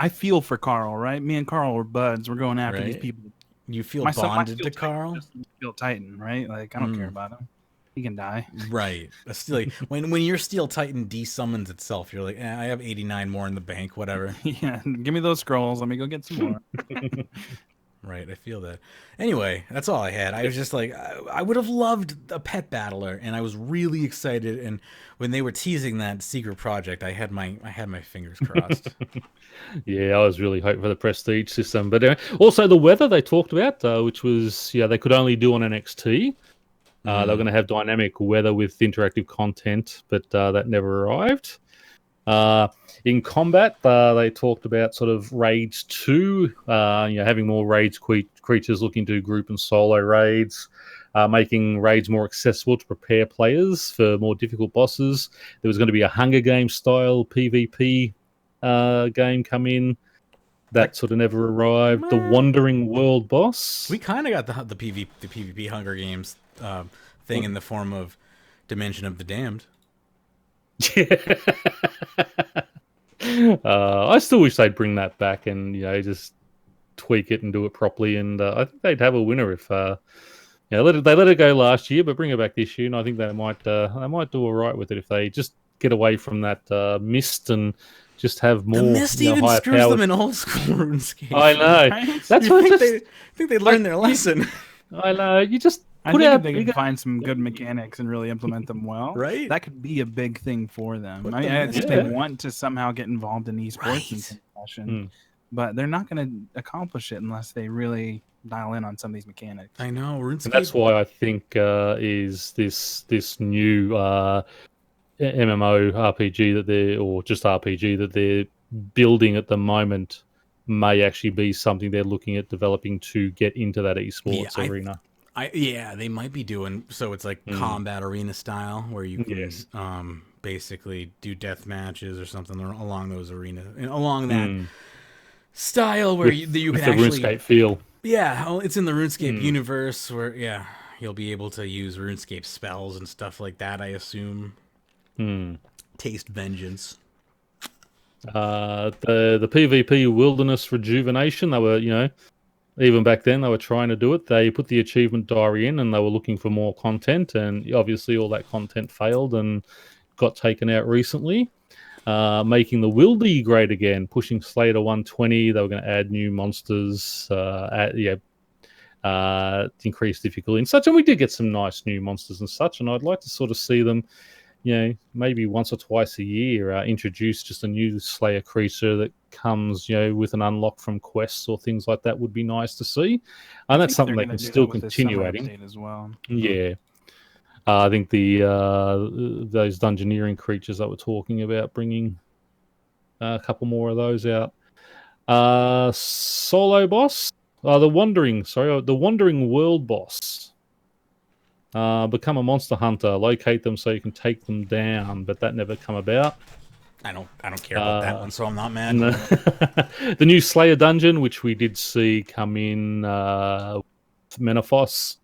feel for Carl, right? Me and Carl were buds. We're going after these people. You feel bonded to Carl? Steel Titan, right? Like I don't care about him. He can die. Right. Still, when your Steel Titan desummons itself, you're like, I have 89 more in the bank, whatever. Yeah, give me those scrolls. Let me go get some more. Right, I feel that. Anyway, that's all I had. I was just like, I would have loved a pet battler, and I was really excited. And when they were teasing that secret project, I had my fingers crossed. Yeah, I was really hoping for the prestige system, but also the weather they talked about, which was they could only do on NXT. They were going to have dynamic weather with interactive content, but that never arrived. In combat, they talked about sort of raids 2, having more raids creatures looking to group and solo raids, making raids more accessible to prepare players for more difficult bosses. There was going to be a Hunger Games style PvP game come in. That sort of never arrived. The Wandering World boss. We kind of got the PvP Hunger Games thing in the form of Dimension of the Damned. Yeah. I still wish they'd bring that back and just tweak it and do it properly. And I think they'd have a winner if they let it go last year, but bring it back this year. And I think they might do all right with it if they just get away from that mist and just have more. The mist even higher screws power. them in old school RuneScape. I know. Right? That's I what think they learned their lesson. I know. You just. I think if they can find some good mechanics and really implement them well, right? That could be a big thing for them. I think they want to somehow get involved in esports in some fashion, but they're not going to accomplish it unless they really dial in on some of these mechanics. I know. And that's why I think is this new MMO RPG RPG that they're building at the moment may actually be something they're looking at developing to get into that esports arena. They might be doing so. It's like combat arena style where you can basically do death matches or something along those along that style where you can the actually RuneScape feel. Yeah, it's in the RuneScape universe where you'll be able to use RuneScape spells and stuff like that. I assume. Taste vengeance. The PvP Wilderness Rejuvenation. They were, even back then they were trying to do it. They put the achievement diary in, and they were looking for more content. And obviously, all that content failed and got taken out recently. Making the Wildy great again, pushing Slayer 120. They were going to add new monsters, increase difficulty and such. And we did get some nice new monsters and such. And I'd like to sort of see them, maybe once or twice a year, introduce just a new Slayer creature that comes, with an unlock from quests or things like that would be nice to see. And that's something they can still continue adding. As well. Yeah. I think those dungeoneering creatures that we're talking about, bringing a couple more of those out. Solo boss, the Wandering World boss. Become a monster hunter, locate them so you can take them down, but that never come about. I don't care about that one, so I'm not mad. The new Slayer dungeon, which we did see come in Menethos.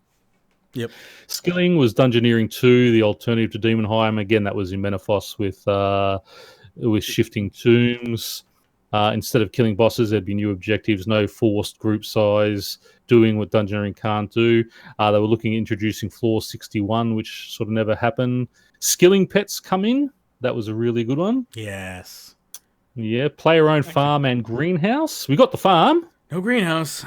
Yep. Skilling was Dungeoneering 2, the alternative to Demonheim. Again, that was in Menethos with shifting tombs. Instead of killing bosses, there'd be new objectives, no forced group size, doing what Dungeoneering can't do. They were looking at introducing Floor 61, which sort of never happened. Skilling pets come in. That was a really good one. Yes. Yeah, player-owned farm and greenhouse. We got the farm. No greenhouse.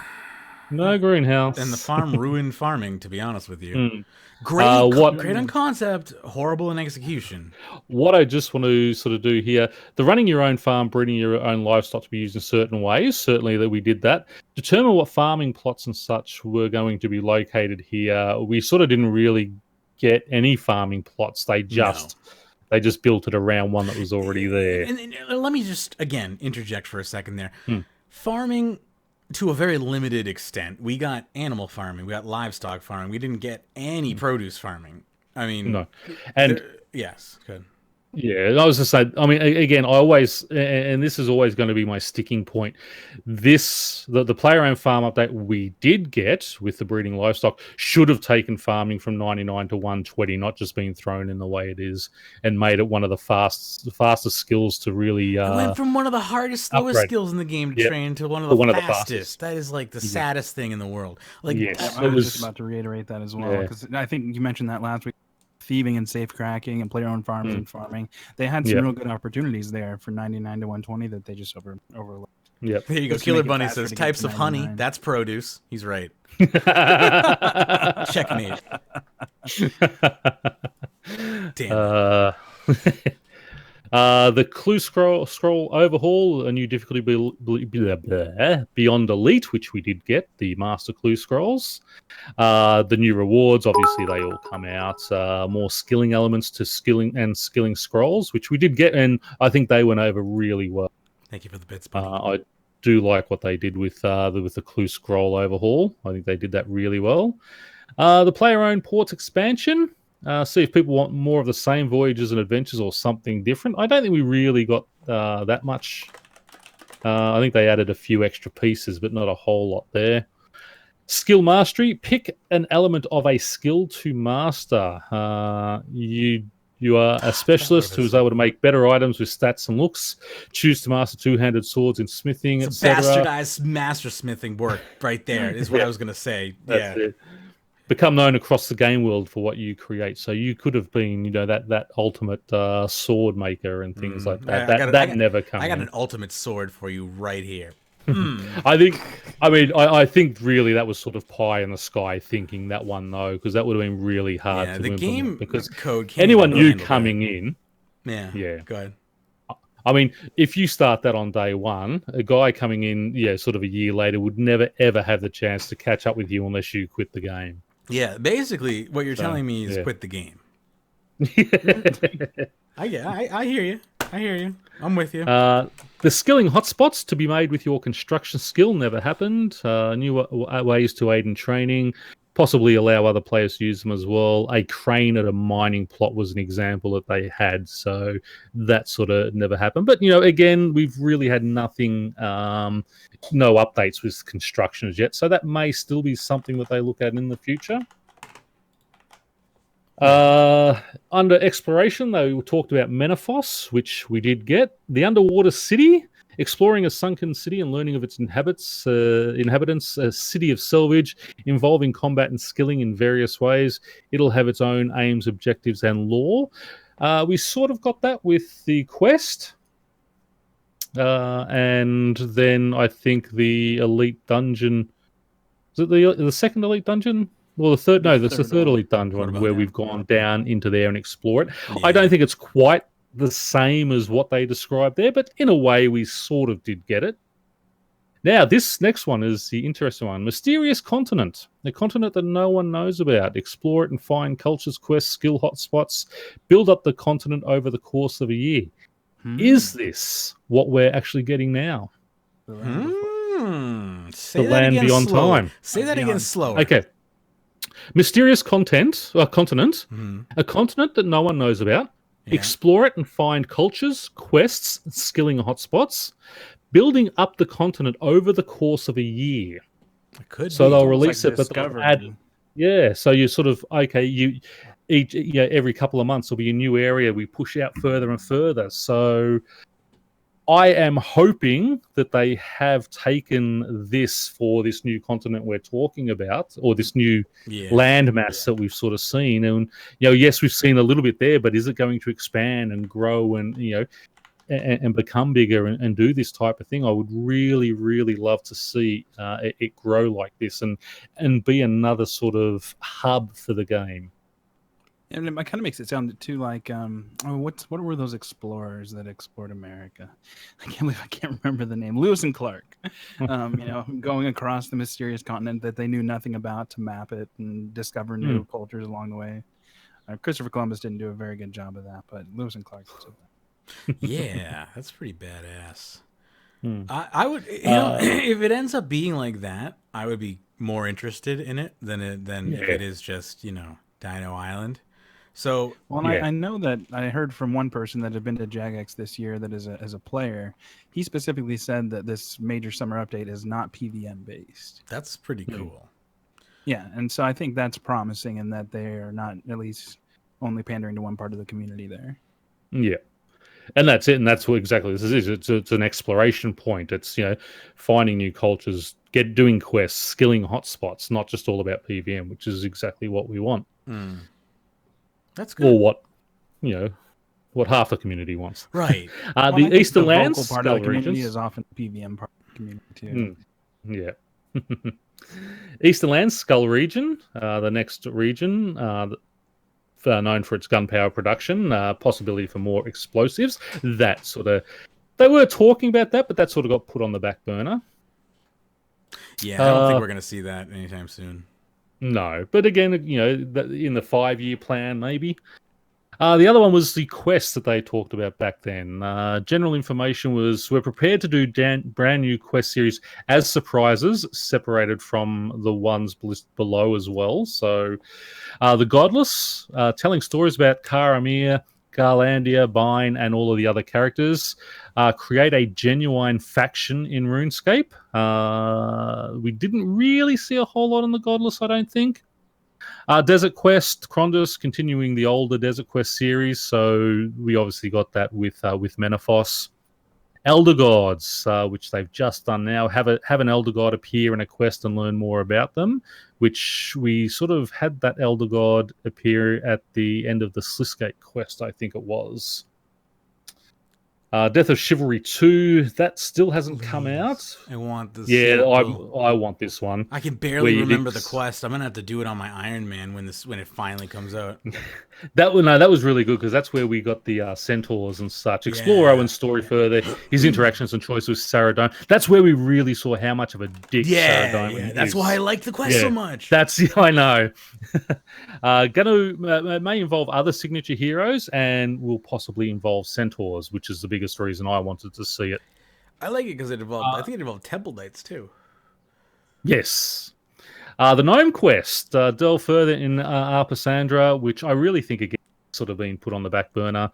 No greenhouse. And the farm ruined farming, to be honest with you. Great on concept, horrible in execution. What I just want to sort of do here, the running your own farm, breeding your own livestock to be used in certain ways, certainly that we did that. Determine what farming plots and such were going to be located here. We sort of didn't really get any farming plots. They just built it around one that was already there. And let me just, again, interject for a second there. Farming, to a very limited extent. We got animal farming. We got livestock farming. We didn't get any produce farming. I mean... No. And... Yes, good. Yeah, I was just saying, I mean, again, I always, and this is always going to be my sticking point, the player-owned farm update we did get with the breeding livestock should have taken farming from 99 to 120, not just being thrown in the way it is, and made it one of the fastest skills to really... it went from one of the hardest, slowest skills in the game to train to one of the fastest. That is like the saddest thing in the world. Like, yes, I was just about to reiterate that as well, because I think you mentioned that last week. Thieving and safe cracking and player-owned farms and farming. They had some real good opportunities there for 99 to 120 that they just overlooked. Yep. There you go. Killer Bunny says, types of honey, that's produce. He's right. Checkmate. Damn. The Clue Scroll Overhaul, a new difficulty beyond Elite, which we did get, the Master Clue Scrolls. The new rewards, obviously, they all come out. More skilling elements to skilling scrolls, which we did get, and I think they went over really well. Thank you for the bits, buddy. I do like what they did with the Clue Scroll Overhaul. I think they did that really well. The player-owned ports expansion. See if people want more of the same voyages and adventures or something different. I don't think we really got that much. I think they added a few extra pieces, but not a whole lot there. Skill mastery. Pick an element of a skill to master. You are a specialist who is able to make better items with stats and looks. Choose to master two-handed swords in smithing, etc. Bastardized master smithing work right there is what I was going to say. That's it. Become known across the game world for what you create. So you could have been, that ultimate sword maker and things like that. That never comes. I got an ultimate sword for you right here. I think really that was sort of pie in the sky thinking that one though, because that would have been really hard to implement. Game because code anyone new coming in. Yeah. Go ahead. I mean, if you start that on day one, a guy coming in, sort of a year later would never ever have the chance to catch up with you unless you quit the game. Yeah, basically, what you're telling me is quit the game. I hear you. I hear you. I'm with you. The skilling hotspots to be made with your construction skill never happened. New ways to aid in training. possibly allow other players to use them as well. A crane at a mining plot was an example that they had, so that sort of never happened. But, again, we've really had nothing, no updates with construction as yet, so that may still be something that they look at in the future. Under exploration, they talked about Menefos, which we did get. The underwater city, exploring a sunken city and learning of its inhabitants, a city of salvage, involving combat and skilling in various ways. It'll have its own aims, objectives, and lore. We sort of got that with the quest. And then I think the elite dungeon... Is it the second elite dungeon? Well, the third... No, that's the third elite dungeon where we've gone down into there and explore it. Yeah. I don't think it's quite the same as what they described there, but in a way we sort of did get it. Now, this next one is the interesting one. Mysterious Continent, a continent that no one knows about. Explore it and find cultures, quests, skill hotspots. Build up the continent over the course of a year. Is this what we're actually getting now? Say the land beyond time. Say that again slower. Okay. Mysterious continent, a continent that no one knows about. Yeah. Explore it and find cultures, quests, skilling hotspots, building up the continent over the course of a year. It could so they'll release it, but they'll add. Yeah, so you sort of every couple of months there'll be a new area. We push out further and further. So I am hoping that they have taken this for this new continent we're talking about, or this new land mass that we've sort of seen. And, yes, we've seen a little bit there, but is it going to expand and grow and, and become bigger and do this type of thing? I would really, really love to see it grow like this and be another sort of hub for the game. And it kind of makes it sound too like what were those explorers that explored America? I can't believe I can't remember the name. Lewis and Clark. Going across the mysterious continent that they knew nothing about to map it and discover new cultures along the way. Christopher Columbus didn't do a very good job of that, but Lewis and Clark did that. Yeah, that's pretty badass. I would, if it ends up being like that, I would be more interested in it than if it is just Dino Island. So, I know that I heard from one person that had been to Jagex this year that as a player, he specifically said that this major summer update is not PVM based. That's pretty cool. Yeah, and so I think that's promising in that they are not at least only pandering to one part of the community there. Yeah. And that's it, and that's what exactly this is. It's an exploration point. It's finding new cultures, doing quests, skilling hotspots, not just all about PVM, which is exactly what we want. That's good. Or what half the community wants. Right. The Eastern Lands part of the community is often the PVM part of the community too. Yeah. Eastern Lands, Skull region, the next region, known for its gunpowder production, possibility for more explosives. That sort of, they were talking about that, but that sort of got put on the back burner. Yeah, I don't think we're going to see that anytime soon. No, but again, in the 5-year plan, maybe. The other one was the quest that they talked about back then. General information was, we're prepared to do brand new quest series as surprises, separated from the ones below as well. So, the Godless, telling stories about Karamir, Garlandia, Bine, and all of the other characters. Create a genuine faction in RuneScape. We didn't really see a whole lot on the Godless, I don't think. Desert Quest, Krondus, continuing the older Desert Quest series, so we obviously got that with Menefos. Elder Gods, which they've just done now, have an Elder God appear in a quest and learn more about them, which we sort of had that Elder God appear at the end of the Slissgate quest, I think it was. Death of Chivalry 2, that still hasn't come out. I want this. Yeah, I want this one. I can barely remember the quest. I'm gonna have to do it on my Iron Man when it finally comes out. That was really good because that's where we got the centaurs and such. Explore Owen's story further, his interactions and choice with Saradone. That's where we really saw how much of a dick Saradone is. That's why I like the quest so much. I know. May involve other signature heroes and will possibly involve centaurs, which is the biggest reason I wanted to see it. I like it because it involved. I think it involved Temple Knights too. Yes. The Gnome Quest, delve further in Arpasandra, which I really think again sort of been put on the back burner,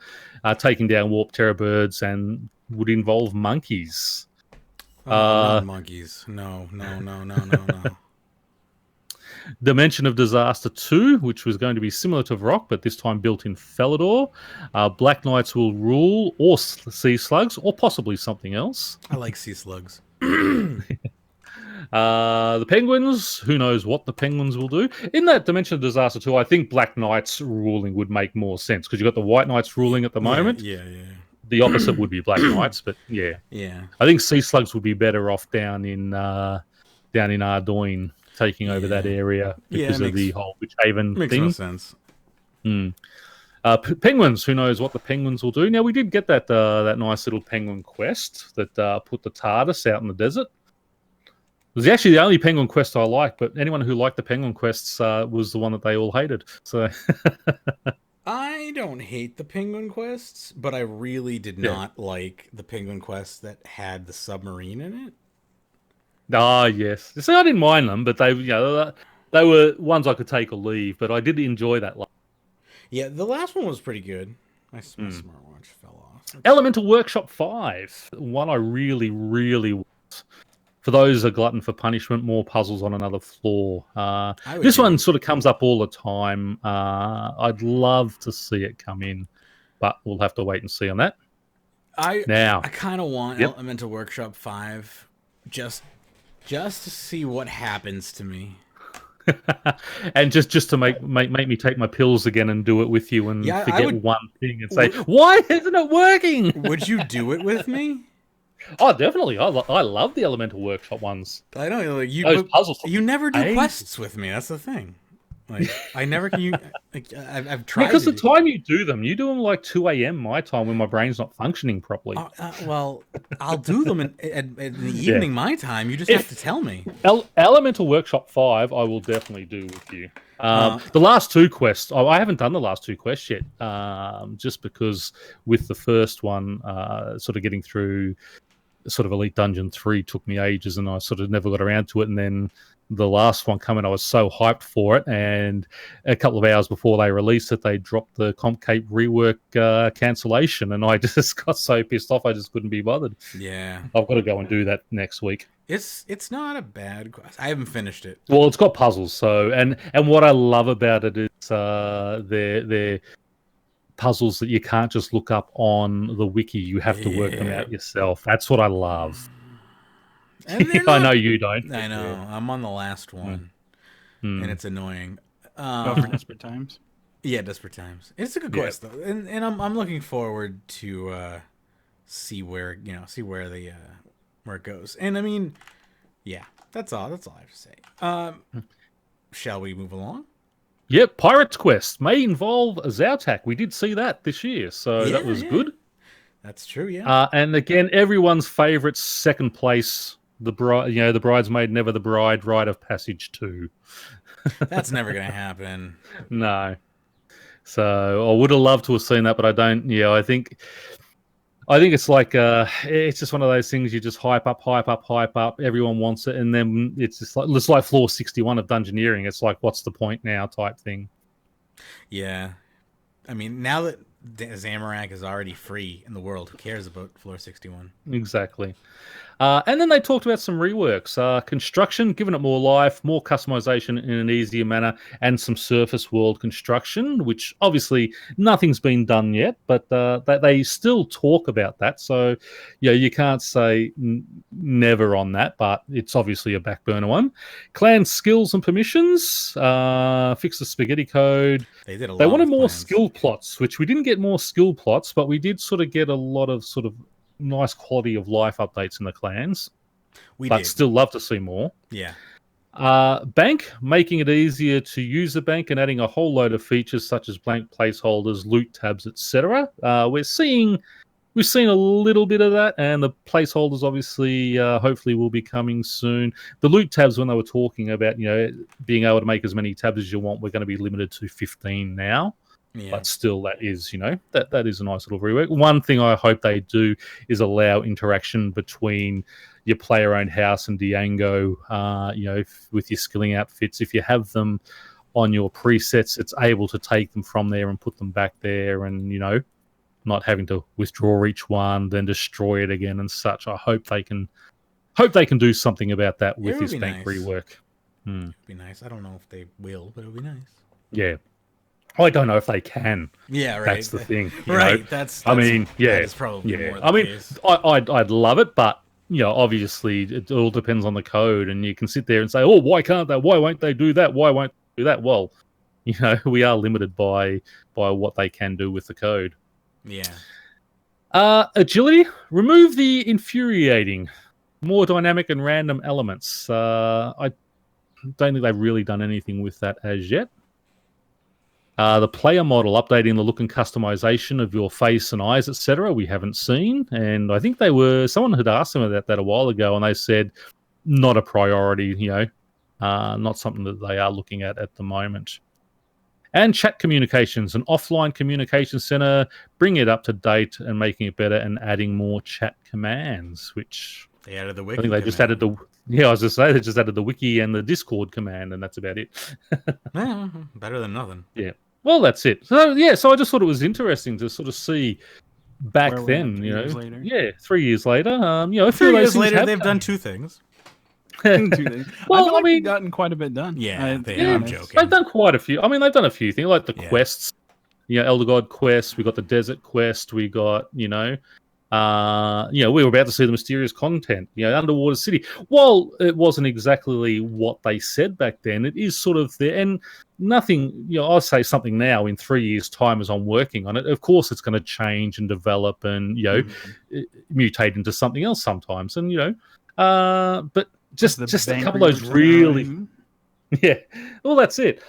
taking down warp terror birds and would involve monkeys. Not monkeys. No. Dimension of Disaster 2, which was going to be similar to Vrock, but this time built in Felidor. Black Knights will rule, or Sea Slugs, or possibly something else. I like sea slugs. The Penguins, who knows what the Penguins will do. In that Dimension of Disaster 2, I think Black Knights ruling would make more sense, because you've got the White Knights ruling at the moment. Yeah. The opposite would be Black Knights, but yeah. I think Sea Slugs would be better off down in Ardoyne, taking over that area because of the whole Witchhaven makes thing. Makes no sense. Penguins, who knows what the Penguins will do. Now, we did get that nice little penguin quest that put the TARDIS out in the desert. It was actually the only penguin quest I liked, but anyone who liked the penguin quests was the one that they all hated. So I don't hate the penguin quests, but I really did not like the penguin quests that had the submarine in it. Ah, yes. See, I didn't mind them, but they were ones I could take or leave. But I did enjoy that. Yeah, the last one was pretty good. My smartwatch fell off. Elemental Workshop 5, one I really, really want. For those a glutton for punishment, more puzzles on another floor. This one sort of comes up all the time. I'd love to see it come in, but we'll have to wait and see on that. I kind of want Elemental Workshop 5 just to see what happens to me. And just to make me take my pills again and do it with you and forget one thing and say, why isn't it working? Would you do it with me? Oh, definitely. I love the Elemental Workshop ones. I know, like those puzzles. You never do quests with me. That's the thing. Like, I never can. I've tried. Because the time you do them like 2 a.m. my time when my brain's not functioning properly. Well, I'll do them in the evening my time. You just have to tell me. Elemental Workshop 5, I will definitely do with you. The last 2 quests, I haven't done the last 2 quests yet, just because with the first one, sort of getting through sort of Elite Dungeon 3 took me ages, and I sort of never got around to it, and then the last one coming, I was so hyped for it, and a couple of hours before they released it, they dropped the Comp Cape rework cancellation, and I just got so pissed off I just couldn't be bothered. Yeah. I've got to go and do that next week. It's not a bad quest. I haven't finished it. Well, it's got puzzles, so and what I love about it is they're puzzles that you can't just look up on the wiki. You have to work them out yourself. That's what I love. I know you don't. I know. I'm on the last one, and it's annoying. For Desperate Times. Yeah, Desperate Times. It's a good quest though, and I'm looking forward to see where it goes. And I mean, yeah, that's all I have to say. Shall we move along? Yep, Pirate's Quest may involve a Zautak. We did see that this year, so that was good. That's true, yeah. And again, everyone's favourite second place, the Bridesmaid, Never the Bride, Rite of Passage 2. That's never going to happen. No. So I would have loved to have seen that, but I don't. Yeah, I think it's like it's just one of those things you just hype up. Everyone wants it, and then it's like floor 61 of Dungeoneering. It's like, what's the point now, type thing. Yeah, I mean, now that Zamorak is already free in the world, who cares about floor 61? Exactly. And then they talked about some reworks. Construction, giving it more life, more customization in an easier manner, and some surface world construction, which obviously nothing's been done yet, but they still talk about that. So, yeah, you can't say never on that, but it's obviously a back burner one. Clan skills and permissions, fix the spaghetti code. They wanted more skill plots, which we didn't get more skill plots, but we did sort of get a lot of sort of nice quality of life updates in the clans. But still love to see more. Yeah. Bank, making it easier to use the bank and adding a whole load of features such as blank placeholders, loot tabs, etc. We've seen a little bit of that, and the placeholders obviously hopefully will be coming soon. The loot tabs, when they were talking about being able to make as many tabs as you want, we're going to be limited to 15 now. Yeah. But still, that is, that is a nice little rework. One thing I hope they do is allow interaction between, your player-owned house and Diango, with your skilling outfits. If you have them on your presets, it's able to take them from there and put them back there, and not having to withdraw each one, then destroy it again and such. I hope they can do something about that with this bank rework. It'd be nice. I don't know if they will, but it would be nice. Yeah. I don't know if they can. Yeah, right. That's the thing. Right. That's I mean, yeah. That is probably more the case. I'd love it, but obviously it all depends on the code, and you can sit there and say, "Oh, why can't they? Why won't they do that? Why won't they do that?" Well, we are limited by what they can do with the code. Yeah. Agility. Remove the infuriating, more dynamic and random elements. I don't think they've really done anything with that as yet. The player model, updating the look and customization of your face and eyes, etc. We haven't seen, and I think someone had asked them about that a while ago, and they said not a priority. Not something that they are looking at the moment. And chat communications, an offline communication center, bring it up to date and making it better, and adding more chat commands, which they added the wiki. I think they just added the. Yeah, I was just saying they just added the wiki and the Discord command, and that's about it. Better than nothing. Yeah. Well, that's it. So I just thought it was interesting to sort of see back then. 3 years later. Yeah, 3 years later. A few 3 years later, they've done two things. Well, I feel like they've gotten quite a bit done. Yeah, I'm joking. They've done quite a few. I mean, they've done a few things like the quests. Elder God quest. We got the desert quest. We got we were about to see the mysterious content, underwater city. While it wasn't exactly what they said back then, it is sort of there. And nothing, I'll say something now in 3 years' time as I'm working on it. Of course, it's going to change and develop and, mutate into something else sometimes. And, but just a couple of those really... Yeah, well, that's it.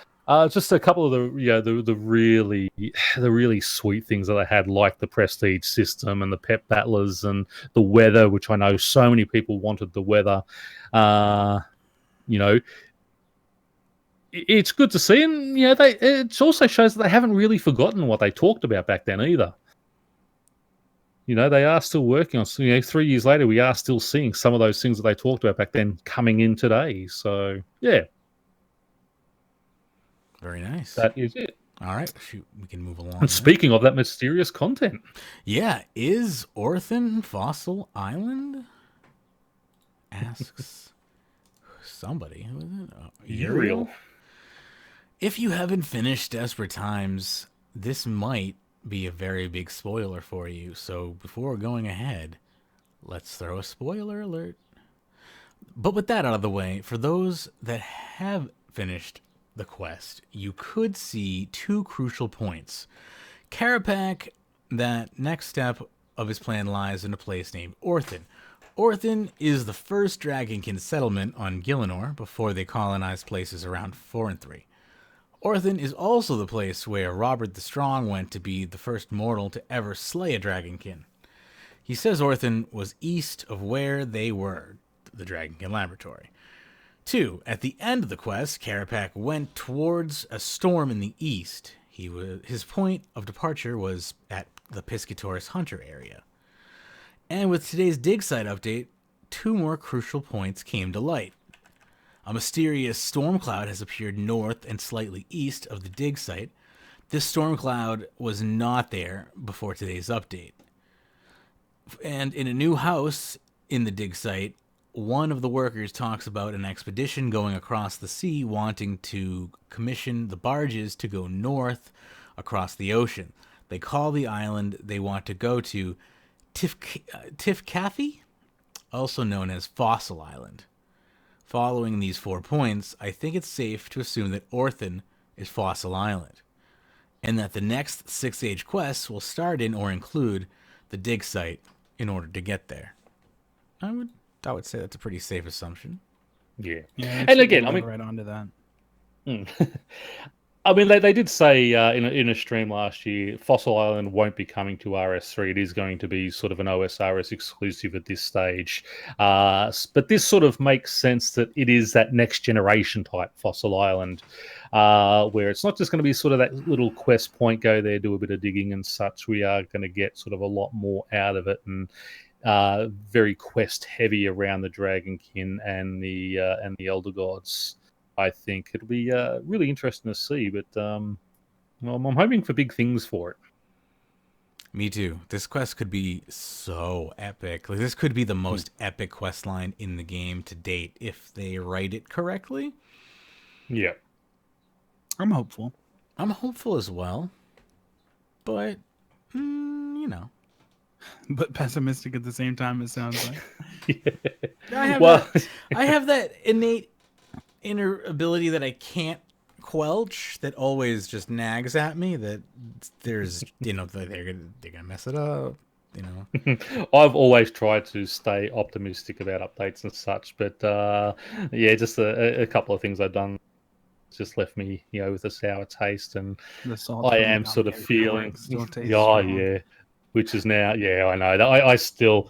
Just a couple of the really sweet things that I had, like the prestige system and the pet battlers and the weather, which I know so many people wanted the weather. It's good to see, and it also shows that they haven't really forgotten what they talked about back then either. They are still working on. 3 years later, we are still seeing some of those things that they talked about back then coming in today. So yeah. Very nice. That is it. All right. Shoot, we can move along. And speaking of that mysterious content. Yeah. Is Orthen Fossil Island? Asks somebody. Who is it? Uriel. If you haven't finished Desperate Times, this might be a very big spoiler for you. So before going ahead, let's throw a spoiler alert. But with that out of the way, for those that have finished the quest, you could see two crucial points. Carapac, that next step of his plan lies in a place named Orthen. Orthen is the first Dragonkin settlement on Gielinor before they colonized places around 4 and 3. Orthen is also the place where Robert the Strong went to be the first mortal to ever slay a Dragonkin. He says Orthen was east of where they were, the Dragonkin Laboratory. 2. At the end of the quest, Carapac went towards a storm in the east. His point of departure was at the Piscator's Hunter area. And with today's Digsite update, 2 more crucial points came to light. A mysterious storm cloud has appeared north and slightly east of the Digsite. This storm cloud was not there before today's update. And in a new house in the Digsite, one of the workers talks about an expedition going across the sea wanting to commission the barges to go north across the ocean. They call the island they want to go to Tifcathi, also known as Fossil Island. Following these 4 points, I think it's safe to assume that Orthen is Fossil Island, and that the next 6-age quests will start in or include the Digsite in order to get there. I would say that's a pretty safe assumption. Yeah. And again, right onto that. I mean, they did say in a stream last year, Fossil Island won't be coming to RS3. It is going to be sort of an OSRS exclusive at this stage. But this sort of makes sense that it is that next generation type Fossil Island, where it's not just going to be sort of that little quest point, go there, do a bit of digging and such. We are going to get sort of a lot more out of it. And very quest heavy around the Dragonkin and the Elder Gods. I think it'll be really interesting to see, but well, I'm hoping for big things for it. Me too. This quest could be so epic. Like, this could be the most epic quest line in the game to date if they write it correctly. Yeah. I'm hopeful. I'm hopeful as well. But, you know. But pessimistic at the same time, it sounds like. I have that innate inner ability that I can't quelch that always just nags at me that there's, they're gonna mess it up, I've always tried to stay optimistic about updates and such, but just a couple of things I've done just left me with a sour taste, and I am sort of feeling which is now I know I still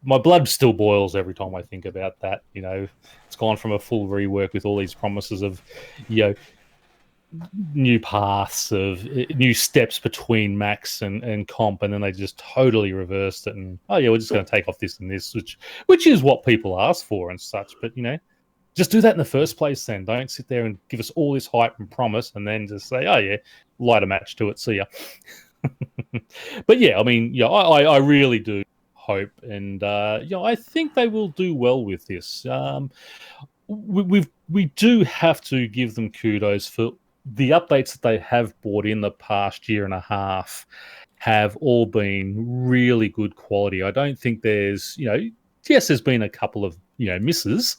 my blood still boils every time I think about that. It's gone from a full rework with all these promises of, new paths, of new steps between max and comp, and then they just totally reversed it. And we're just going to take off this and this, which is what people ask for and such. But just do that in the first place. Then don't sit there and give us all this hype and promise, and then just say, light a match to it. See ya. But I really do hope, and I think they will do well with this. We do have to give them kudos for the updates that they have brought in the past year and a half. Have all been really good quality. I don't think there's there's been a couple of misses,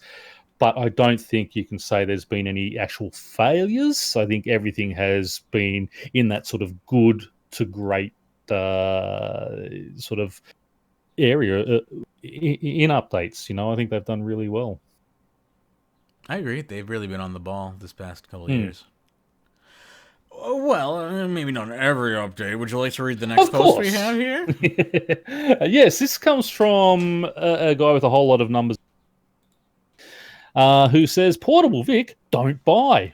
but I don't think you can say there's been any actual failures. I think everything has been in that sort of good to great sort of area in updates. I think they've done really well. I agree. They've really been on the ball this past couple of years. Well, maybe not every update. Would you like to read the next post we have here? Yes, this comes from a guy with a whole lot of numbers who says, Portable Vic, don't buy.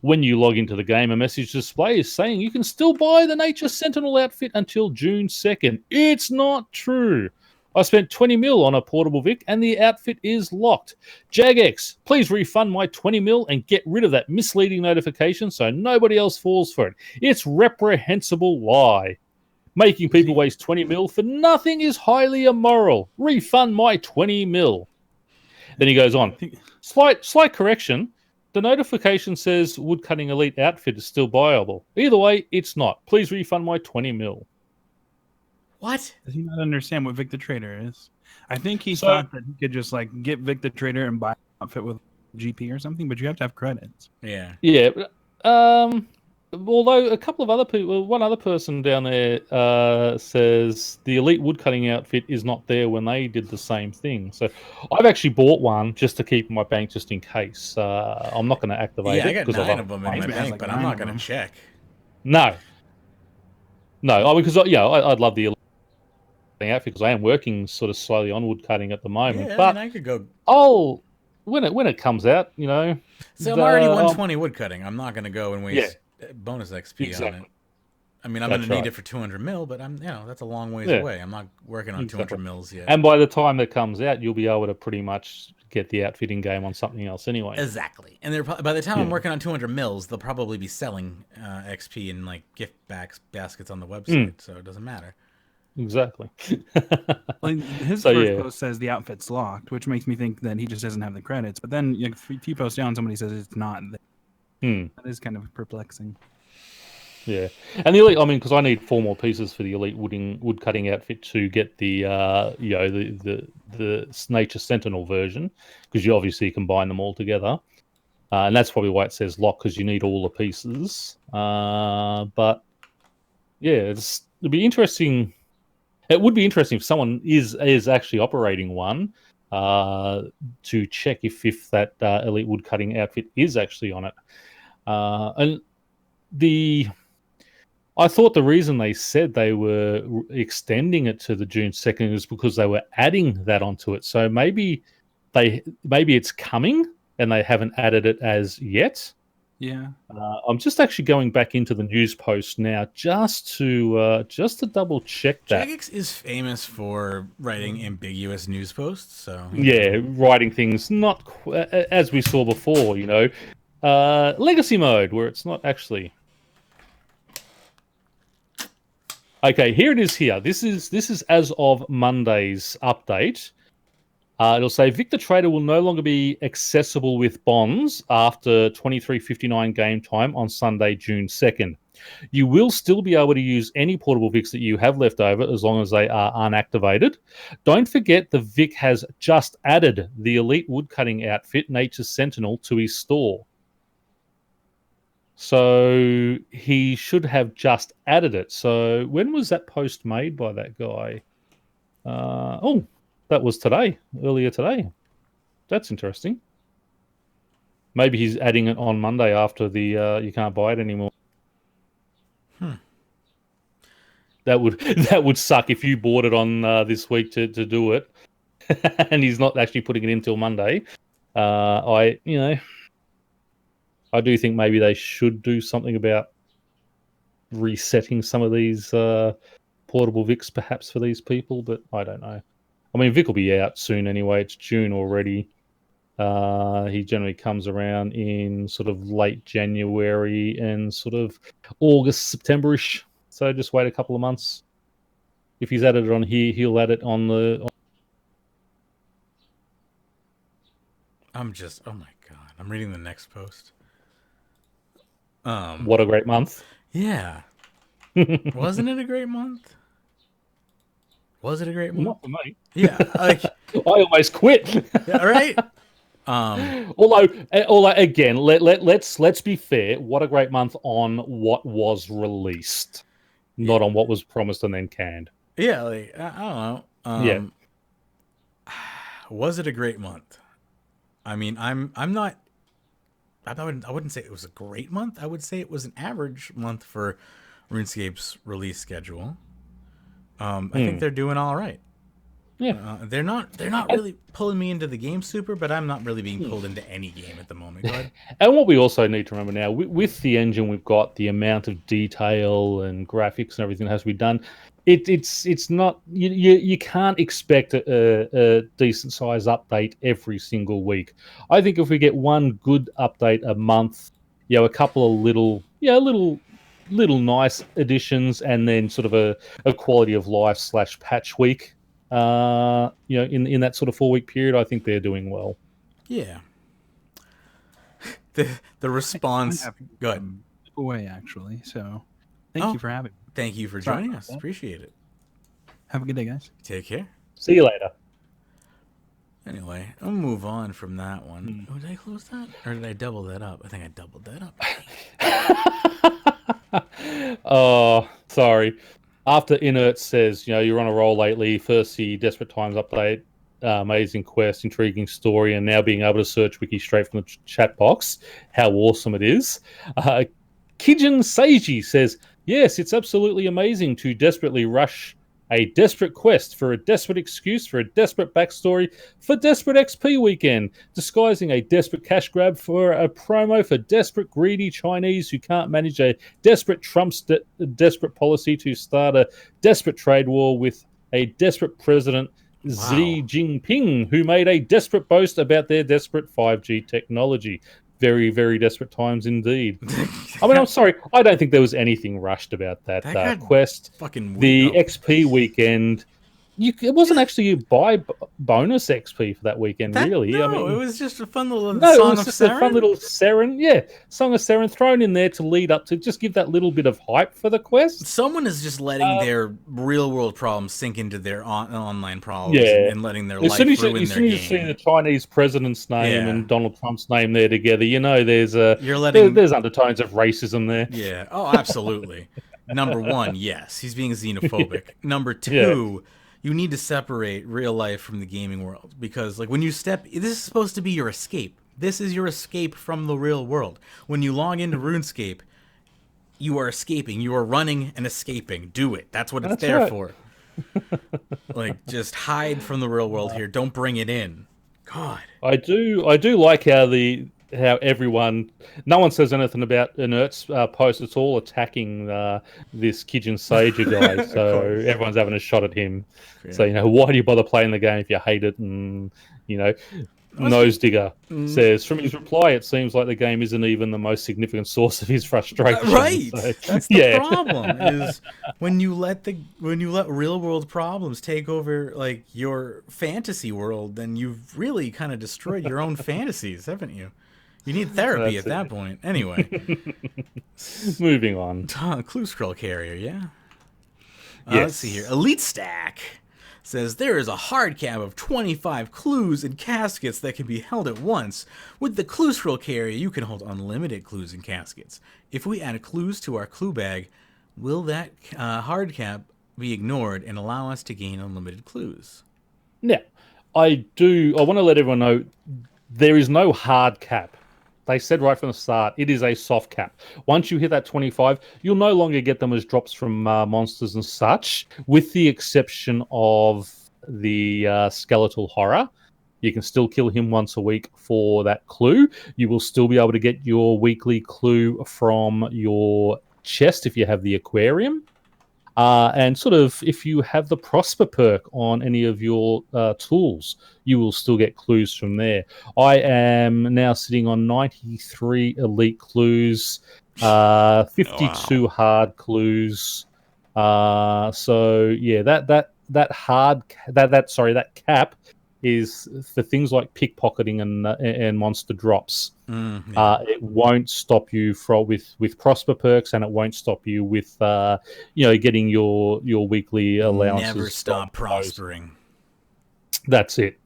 When you log into the game, a message displays saying you can still buy the Nature Sentinel outfit until June 2nd. It's not true. I spent 20 mil on a Portable Vic and the outfit is locked. Jagex, please refund my 20 mil and get rid of that misleading notification so nobody else falls for it. It's reprehensible lie. Making people waste 20 mil for nothing is highly immoral. Refund my 20 mil. Then he goes on. Slight correction. The notification says Woodcutting Elite outfit is still buyable. Either way, it's not. Please refund my 20 mil. What? Does he not understand what Vic the Trader is? I think he thought that he could just get Vic the Trader and buy an outfit with GP or something, but you have to have credits. Yeah. Yeah. Although a couple of other people, one other person down there says the Elite Woodcutting outfit is not there when they did the same thing. So I've actually bought one just to keep in my bank just in case. I'm not going to activate it. Yeah, I got 9 of them in my bank, but I'm not going to check. No, because I'd love the Elite outfit because I am working sort of slowly on woodcutting at the moment. Yeah, but I could go. Oh, when it comes out, So I'm already 120 woodcutting. I'm not going to go and waste bonus XP on it. I mean, I'm going to need it for 200 mil, but that's a long ways away. I'm not working on 200 mils yet. And by the time it comes out, you'll be able to pretty much get the outfit in game on something else anyway. Exactly. And by the time I'm working on 200 mils, they'll probably be selling XP in gift baskets on the website, so it doesn't matter. Exactly. His first post says the outfit's locked, which makes me think that he just doesn't have the credits. But then a few posts down, somebody says it's not. That is kind of perplexing. Yeah, and the Elite, because I need 4 more pieces for the Elite woodcutting outfit to get the the Nature Sentinel version, because you obviously combine them all together, and that's probably why it says lock, because you need all the pieces. But yeah, it'd be interesting. It would be interesting if someone is actually operating one to check if that Elite woodcutting outfit is actually on it. And I thought the reason they said they were extending it to the June 2nd is because they were adding that onto it. So maybe it's coming and they haven't added it as yet. Yeah. I'm just actually going back into the news post now just to double check that. Jagex is famous for writing ambiguous news posts, so Yeah, writing things not as we saw before, legacy mode where it's not actually. Okay, here it is. Here, this is as of Monday's update. It'll say Victor Trader will no longer be accessible with bonds after 23:59 game time on Sunday, June 2nd. You will still be able to use any portable Vics that you have left over as long as they are unactivated. Don't forget the Vic has just added the Elite Woodcutting outfit, Nature's Sentinel, to his store. So he should have just added it. So when was that post made by that guy? That was today, earlier today. That's interesting. Maybe he's adding it on Monday after the you can't buy it anymore. That would suck if you bought it on this week to do it, and he's not actually putting it in till Monday. I do think maybe they should do something about resetting some of these portable Vics perhaps for these people, but I don't know. I mean, Vic will be out soon anyway. It's June already. He generally comes around in sort of late January and sort of August, September-ish. So just wait a couple of months. If he's added it on here, he'll add it on the... oh my god, I'm reading the next post. What a great month. Yeah. Wasn't it a great month? Was it a great month? Not for me. Yeah, like I almost quit. yeah, right. Although again, let's be fair. What a great month on what was released, not on what was promised and then canned. Yeah, like I don't know. Was it a great month? I mean, I wouldn't say it was a great month. I would say it was an average month for RuneScape's release schedule. I think they're doing all right. Yeah, they're not really pulling me into the game super, but I'm not really being pulled into any game at the moment. Go ahead. And what we also need to remember now, with the engine we've got, the amount of detail and graphics and everything that has to be done, it's not you can't expect a decent size update every single week. I think if we get one good update a month, a couple of little nice additions, and then sort of a quality of life / patch week. In that sort of 4-week period, I think they're doing well. Yeah. The response. Go ahead. Away actually. So, thank you for having me. Thank you for joining us. Appreciate it. Have a good day, guys. Take care. See you later. Anyway, I'll move on from that one. Oh, did I close that, or did I double that up? I think I doubled that up. Oh, sorry. After Inert says, you're on a roll lately. First, the Desperate Times update, amazing quest, intriguing story, and now being able to search wiki straight from the chat box. How awesome it is. Kijin Seiji says, yes, it's absolutely amazing to desperately rush a desperate quest for a desperate excuse for a desperate backstory for Desperate XP weekend, disguising a desperate cash grab for a promo for desperate greedy Chinese who can't manage a desperate Trump's desperate policy to start a desperate trade war with a desperate president, Xi Jinping, who made a desperate boast about their desperate 5G technology. Very, very desperate times indeed. I mean, I'm sorry. I don't think there was anything rushed about that quest. Fucking the XP weekend. It wasn't actually a buy bonus XP for that weekend, really. No, I mean, it was just a fun little Song of a Seren. fun little Seren. Yeah, Song of Seren thrown in there to lead up to just give that little bit of hype for the quest. Someone is just letting their real world problems sink into their online problems and letting their life ruin their game. As soon as you see the Chinese president's name and Donald Trump's name there together, there's there's undertones of racism there. Yeah. Oh, absolutely. Number one, yes, he's being xenophobic. Number two. You need to separate real life from the gaming world, because like when you this is supposed to be your escape. This is your escape from the real world. When you log into RuneScape, you are escaping. You are running and escaping. Do it. That's what it's there for. Like, just hide from the real world here. Don't bring it in. God. I do like how the how no one says anything about Inert's post. It's all attacking this Kijin Sager guy. So everyone's having a shot at him. Yeah. So, why do you bother playing the game if you hate it? And, Nose Digger says, from his reply, it seems like the game isn't even the most significant source of his frustration. Right. So, that's the problem, is when you let real world problems take over like your fantasy world, then you've really kind of destroyed your own fantasies, haven't you? You need therapy at that point. Anyway. Moving on. Clue scroll carrier, yeah. Yes. Let's see here. Elite Stack says there is a hard cap of 25 clues and caskets that can be held at once. With the clue scroll carrier, you can hold unlimited clues and caskets. If we add clues to our clue bag, will that hard cap be ignored and allow us to gain unlimited clues? Now, I want to let everyone know there is no hard cap. They said right from the start, it is a soft cap. Once you hit that 25, you'll no longer get them as drops from monsters and such, with the exception of the skeletal horror. You can still kill him once a week for that clue. You will still be able to get your weekly clue from your chest if you have the aquarium. And sort of, if you have the Prosper perk on any of your tools, you will still get clues from there. I am now sitting on 93 elite clues, 52 hard clues. So yeah, that cap is for things like pickpocketing and monster drops. It won't stop you with Prosper perks, and it won't stop you with getting your weekly allowances. Never stop prospering. That's it.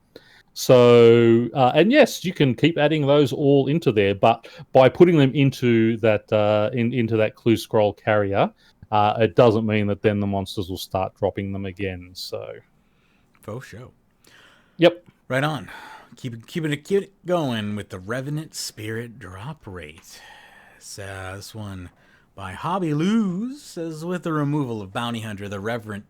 So and yes, you can keep adding those all into there, but by putting them into that into that clue scroll carrier, it doesn't mean that then the monsters will start dropping them again. So, faux show. Yep. Right on. Keep it going with the Revenant Spirit drop rate. So this one by Hobby Lose says, with the removal of Bounty Hunter, the Revenant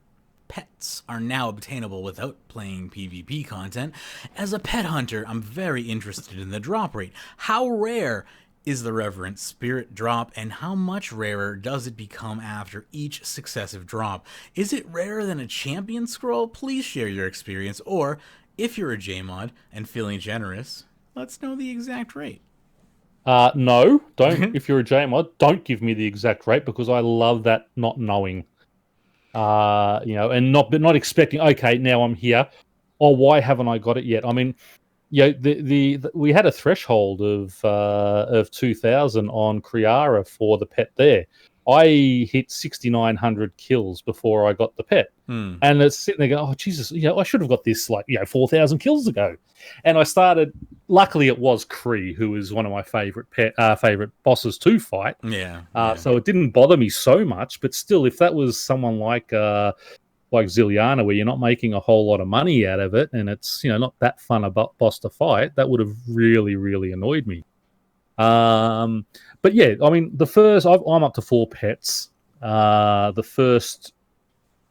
pets are now obtainable without playing PvP content. As a pet hunter, I'm very interested in the drop rate. How rare is the Revenant Spirit drop, and how much rarer does it become after each successive drop? Is it rarer than a champion scroll? Please share your experience, or if you're a JMod and feeling generous, let's know the exact rate. No, don't. If you're a JMod, don't give me the exact rate, because I love that not knowing. And not expecting, okay, now I'm here. Or why haven't I got it yet? I mean, we had a threshold of 2,000 on Kriara for the pet there. I hit 6,900 kills before I got the pet. And it's sitting there going, oh, Jesus, I should have got this 4,000 kills ago. And I started, luckily it was Kree, who is one of my favorite bosses to fight. Yeah. So it didn't bother me so much, but still, if that was someone like Ziliana, where you're not making a whole lot of money out of it, and it's, not that fun a boss to fight, that would have really, really annoyed me. But yeah, I mean, I'm up to 4 pets. The first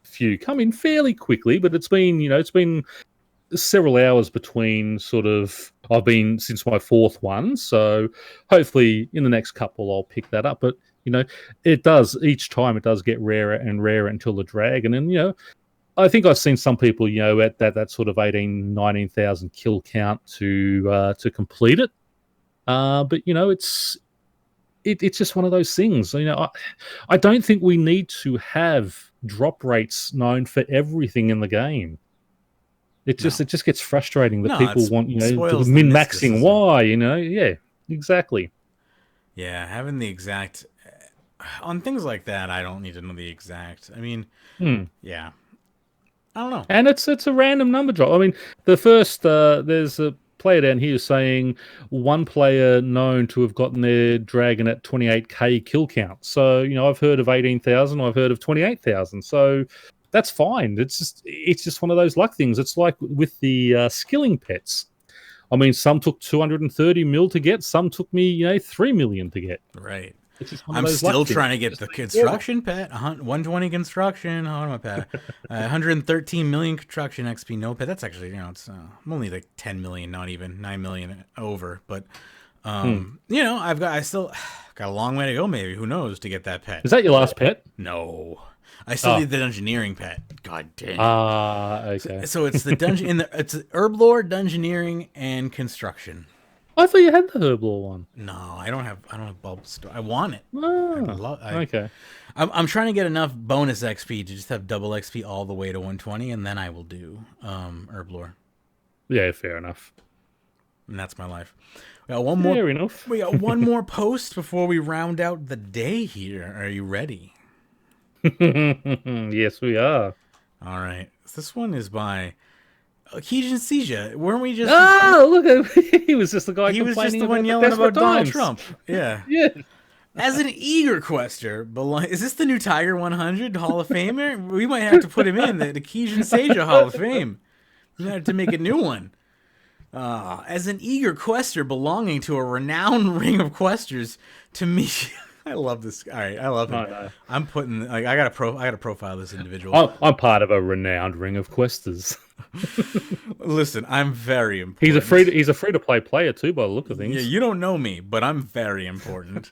few come in fairly quickly, but it's been several hours between I've been since my 4th one. So hopefully in the next couple I'll pick that up. But, each time it does get rarer and rarer until the dragon. And, I think I've seen some people, at that sort of 18,000, 19,000 kill count to complete it. But it's just one of those things. I don't think we need to have drop rates known for everything in the game. It just gets frustrating that people want min maxing. Why? Yeah, exactly. Yeah, having the exact on things like that, I don't need to know the exact. I mean, yeah, I don't know. And it's a random number drop. I mean, the first there's a player down here saying one player known to have gotten their dragon at 28k kill count. So, I've heard of 18,000, I've heard of 28,000. So that's fine. It's just one of those luck things. It's like with the skilling pets. I mean, some took 230 mil to get, some took me, 3 million to get. Right. I'm still trying to get the construction pet. 120 construction. How am I pet? 113 million construction XP no pet. That's actually, I'm only like 10 million, not even 9 million over. But You know, I still got a long way to go. Maybe, who knows, to get that pet. Is that your last pet? No, I still need the dungeoneering pet. God damn. Okay. So it's the dungeon it's herb lore, dungeoneering, and construction. I thought you had the Herblore one. No, I don't have bulb store. I want it. Okay. I'm trying to get enough bonus XP to just have double XP all the way to 120, and then I will do herb lore. Yeah, fair enough. And that's my life. We got one more. Fair enough. We got one more post before we round out the day here. Are you ready? Yes, we are. All right. This one is by Keegan Seja. Weren't we just? Oh, look! He was just the guy. He was just the complaining one about yelling about Donald times. Trump. Yeah. Yeah. As an eager quester, is this the new Tiger 100 Hall of Famer? We might have to put him in the Keegan Seja Hall of Fame. We might have to make a new one. As an eager quester belonging to a renowned ring of questers, to me, I love this guy. I love him. No. I'm putting I gotta profile this individual. I'm part of a renowned ring of questers. Listen, I'm very important. He's a free to play player too, by the look of things. Yeah, you don't know me, but I'm very important.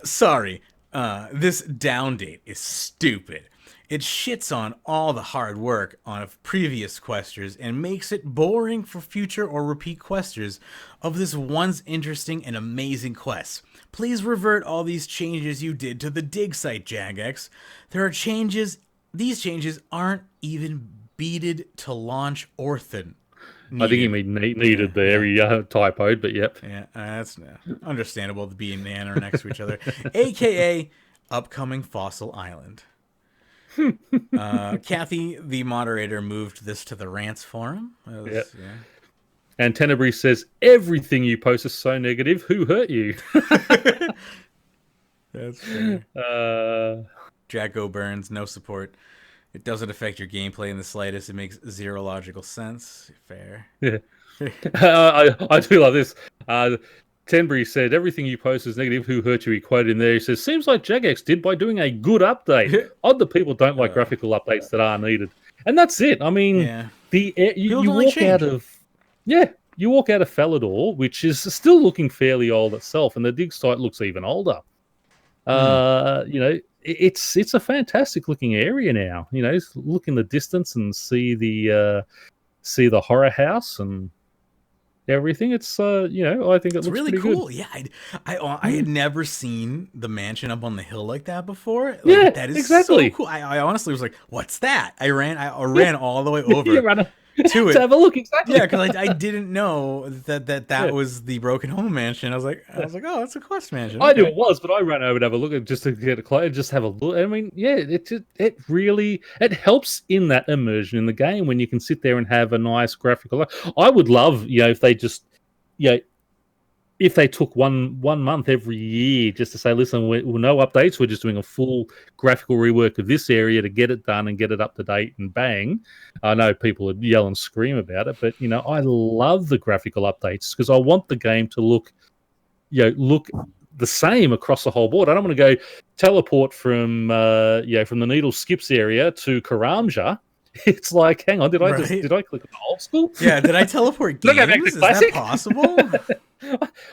Sorry, this down date is stupid. It shits on all the hard work of previous questers and makes it boring for future or repeat questers of this once interesting and amazing quest. Please revert all these changes you did to the Digsite, Jagex. There are changes. These changes aren't even beaded to launch Orthen. I think he needed there. He typoed, but yep. Yeah, that's understandable. The B and Nan are next to each other, aka upcoming Fossil Island. Kathy, the moderator, moved this to the Rants forum. Yeah. And Tenebrae says, everything you post is so negative. Who hurt you? That's fair. Jack O'Burns, no support. It doesn't affect your gameplay in the slightest. It makes zero logical sense. Fair. Yeah. I do love this. Tenbury said, everything you post is negative. Who hurt you? He quoted in there. He says, seems like Jagex did by doing a good update. Odd that people don't like graphical updates that are needed. And that's it. I mean, you walk out of... Yeah, you walk out of Falador, which is still looking fairly old itself, and the Digsite looks even older. You know, it's a fantastic looking area now. You know, look in the distance and see the horror house and everything. It's you know, I think it looks really pretty cool. good. Yeah, I had never seen the mansion up on the hill like that before. Like, yeah, that is exactly. So cool. I honestly was like, "What's that?" I ran all the way over to it to have a look. Exactly. Yeah, because I didn't know that was the Broken Home mansion. I was like, oh, that's a quest mansion. I knew it was, but I ran over to have a look just to get just have a look. I mean, yeah, it really helps in that immersion in the game when you can sit there and have a nice graphical. I would love, you know, if they just, you know, if they took one month every year just to say, listen, we're no updates, we're just doing a full graphical rework of this area to get it done and get it up to date and bang. I know people would yell and scream about it, but, you know, I love the graphical updates because I want the game to look the same across the whole board. I don't want to go teleport from from the Needle Skips area to Karamja. It's like, hang on, did I click on old school? Yeah, did I teleport games? Did I go back to Is Classic? that possible?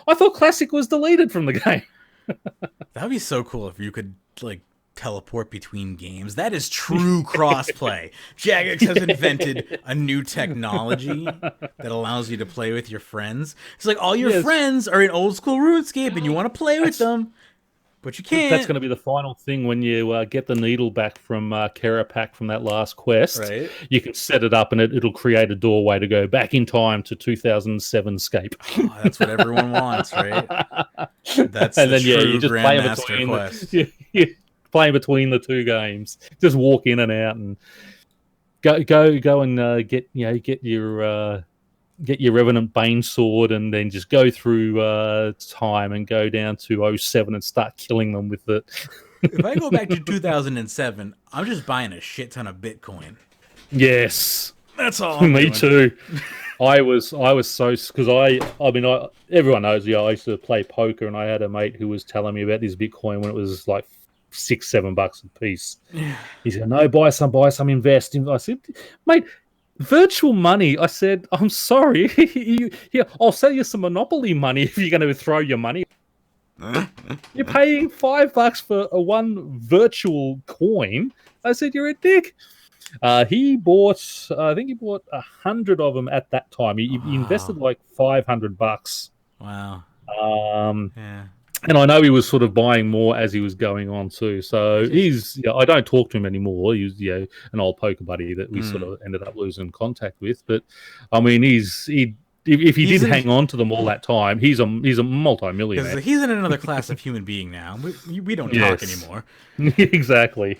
I thought Classic was deleted from the game. That would be so cool if you could like teleport between games. That is true crossplay. Jagex has invented a new technology that allows you to play with your friends. It's like all your friends are in old school RuneScape and you want to play with them, but you can't. That's going to be the final thing when you get the needle back from Kerapak from that last quest. Right. You can set it up and it'll create a doorway to go back in time to 2007 Scape. Oh, that's what everyone wants, right? That's and then you just play in between playing between the two games. Just walk in and out and go and get your Revenant Bane sword and then just go through time and go down to 07 and start killing them with it. If I go back to 2007, I'm just buying a shit ton of Bitcoin. Yes. That's all. Me too. I was so, because I mean, everyone knows, I used to play poker and I had a mate who was telling me about this Bitcoin when it was like $6-7 a piece. Yeah. He said, no, buy some, invest. I said, mate, Virtual money. I said, I'm sorry. Yeah, I'll sell you some Monopoly money if you're going to throw your money. You're paying $5 for a one virtual coin. I said, you're a dick. He bought, I think he bought 100 of them at that time. He invested like $500. Wow. Yeah. And I know he was sort of buying more as he was going on too. So I don't talk to him anymore. He's an old poker buddy that we sort of ended up losing contact with. But I mean, if he did hang on to them all that time, he's a multi-millionaire. He's in another class of human being now. We don't talk anymore. Exactly.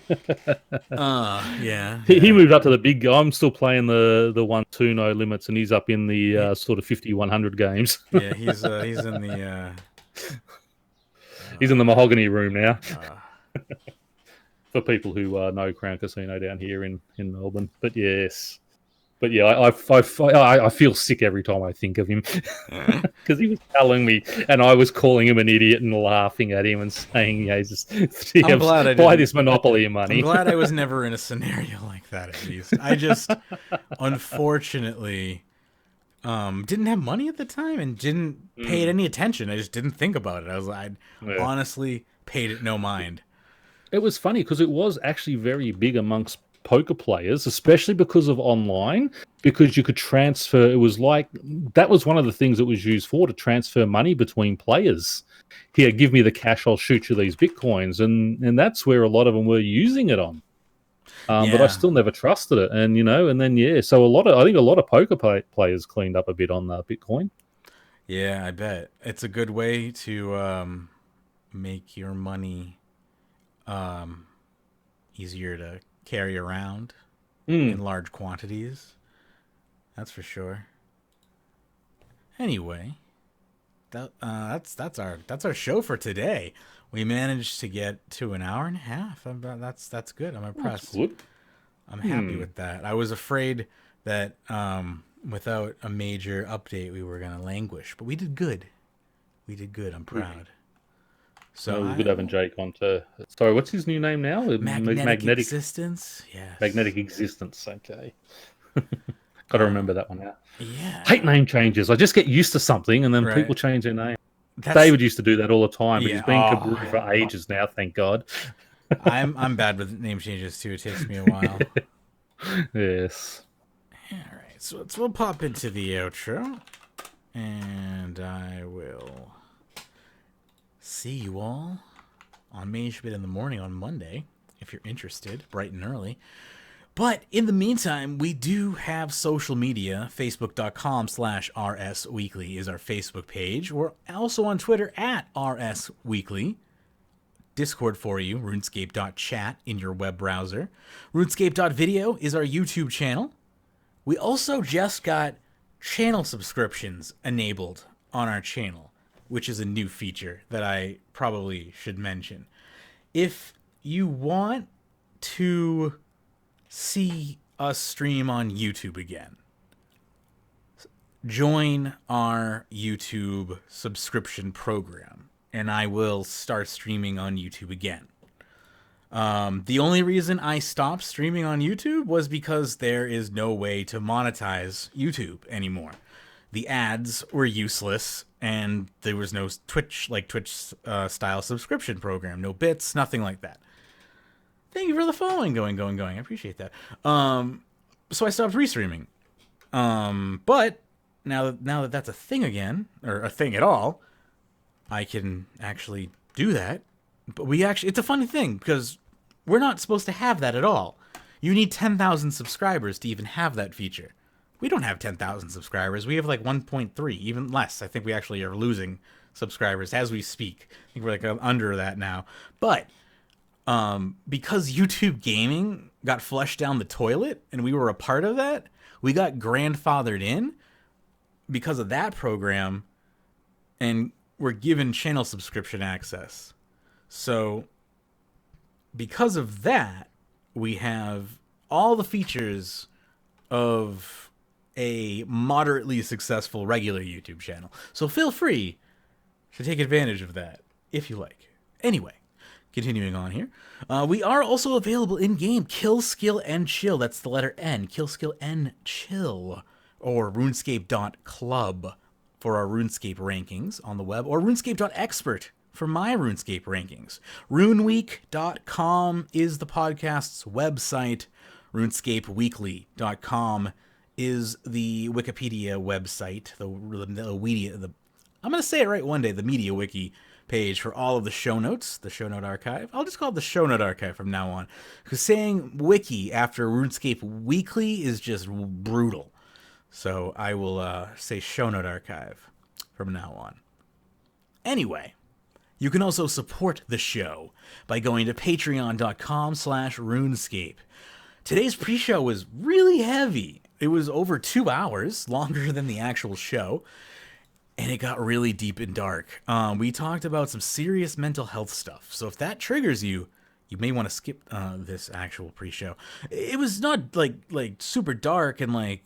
Yeah. He moved up to the big guy. I'm still playing the 1-2 no limits, and he's up in the sort of 50-100 games. Yeah, he's in the. He's in the mahogany room now. For people who know Crown Casino down here in Melbourne. But yes. But yeah, I feel sick every time I think of him. Because he was telling me, and I was calling him an idiot and laughing at him and saying, I'm glad I buy this Monopoly money. I'm glad I was never in a scenario like that, at least. I just, unfortunately... didn't have money at the time and didn't pay it any attention. I just didn't think about it. I honestly paid it no mind. It was funny because it was actually very big amongst poker players, especially because of online, because you could transfer. It was like, that was one of the things it was used for, to transfer money between players. Here, give me the cash, I'll shoot you these Bitcoins. And that's where a lot of them were using it on. But I still never trusted it, and so I think a lot of poker players cleaned up a bit on Bitcoin. Yeah, I bet it's a good way to make your money easier to carry around in large quantities. That's for sure. Anyway, that's our show for today. We managed to get to an hour and a half. That's good. I'm impressed. That's good. I'm happy with that. I was afraid that without a major update, we were going to languish, but we did good. I'm proud. So it was good having Jake on to... Sorry, what's his new name now? MagneticExistence? Yes. MagneticExistence, okay. Got to remember that one now. Yeah. Hate name changes. I just get used to something and then people change their name. David used to do that all the time, but he's been Kabru for ages now, thank God. I'm bad with name changes too. It takes me a while. Yes. All right, so we'll pop into the outro, and I will see you all on Magebit in the morning on Monday, if you're interested, bright and early. But in the meantime, we do have social media. Facebook.com/RSWeekly is our Facebook page. We're also on Twitter @RSWeekly. Discord for you, runescape.chat in your web browser. Runescape.video is our YouTube channel. We also just got channel subscriptions enabled on our channel, which is a new feature that I probably should mention. If you want to see us stream on YouTube again, join our YouTube subscription program, and I will start streaming on YouTube again. The only reason I stopped streaming on YouTube was because there is no way to monetize YouTube anymore. The ads were useless, and there was no Twitch style subscription program, no bits, nothing like that. Thank you for the following, going. I appreciate that. So I stopped restreaming. But now that that's a thing again, or a thing at all, I can actually do that. But it's a funny thing, because we're not supposed to have that at all. You need 10,000 subscribers to even have that feature. We don't have 10,000 subscribers. We have like 1.3, even less. I think we actually are losing subscribers as we speak. I think we're like under that now. But because YouTube gaming got flushed down the toilet and we were a part of that, we got grandfathered in because of that program, and we're given channel subscription access. So because of that, we have all the features of a moderately successful regular YouTube channel. So feel free to take advantage of that if you like. Anyway, Continuing on here. We are also available in-game. Kill, Skill, and Chill. That's the letter N. Kill, Skill, and Chill. Or runescape.club for our RuneScape rankings on the web. Or runescape.expert for my RuneScape rankings. runeweek.com is the podcast's website. runescapeweekly.com is the Wikipedia website. I'm going to say it right one day, the Media Wiki page for all of the show notes, the show note archive. I'll just call it the show note archive from now on, because saying wiki after RuneScape Weekly is just brutal. So I will say show note archive from now on. Anyway, you can also support the show by going to patreon.com/RuneScape. Today's pre-show was really heavy. It was over 2 hours, longer than the actual show. And it got really deep and dark. We talked about some serious mental health stuff. So if that triggers you, you may want to skip this actual pre-show. It was not like super dark and like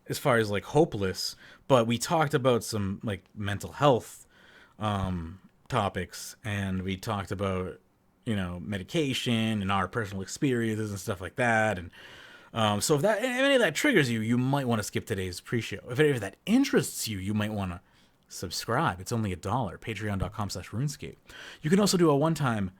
as far as like hopeless, but we talked about some like mental health topics, and we talked about, you know, medication and our personal experiences and stuff like that. And so if any of that triggers you, you might want to skip today's pre-show. If any of that interests you, you might want to subscribe. It's only $1. Patreon.com/RuneScape. You can also do a one-time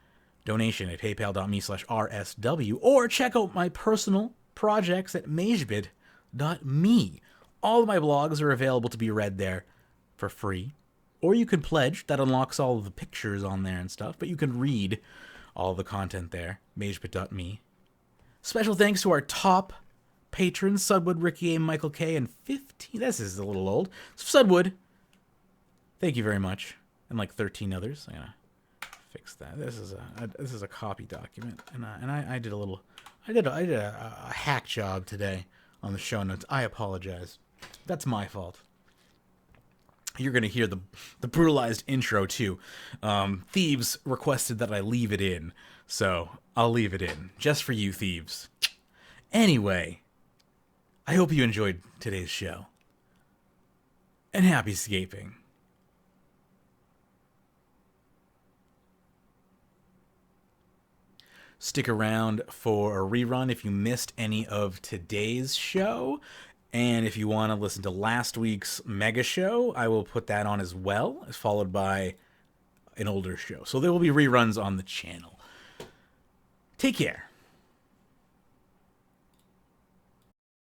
donation at paypal.me/RSW, or check out my personal projects at Magebit.me. All of my blogs are available to be read there for free. Or you can pledge. That unlocks all of the pictures on there and stuff, but you can read all the content there. Magebit.me. Special thanks to our top patrons, Sudwood, Ricky A, Michael K, and 15. This is a little old. Sudwood, thank you very much, and like 13 others. I'm gonna fix that. This is a copy document, and I did a hack job today on the show notes. I apologize. That's my fault. You're gonna hear the brutalized intro too. Thieves requested that I leave it in, so I'll leave it in just for you, Thieves. Anyway, I hope you enjoyed today's show, and happy scaping. Stick around for a rerun if you missed any of today's show. And if you want to listen to last week's mega show, I will put that on as well, followed by an older show. So there will be reruns on the channel. Take care.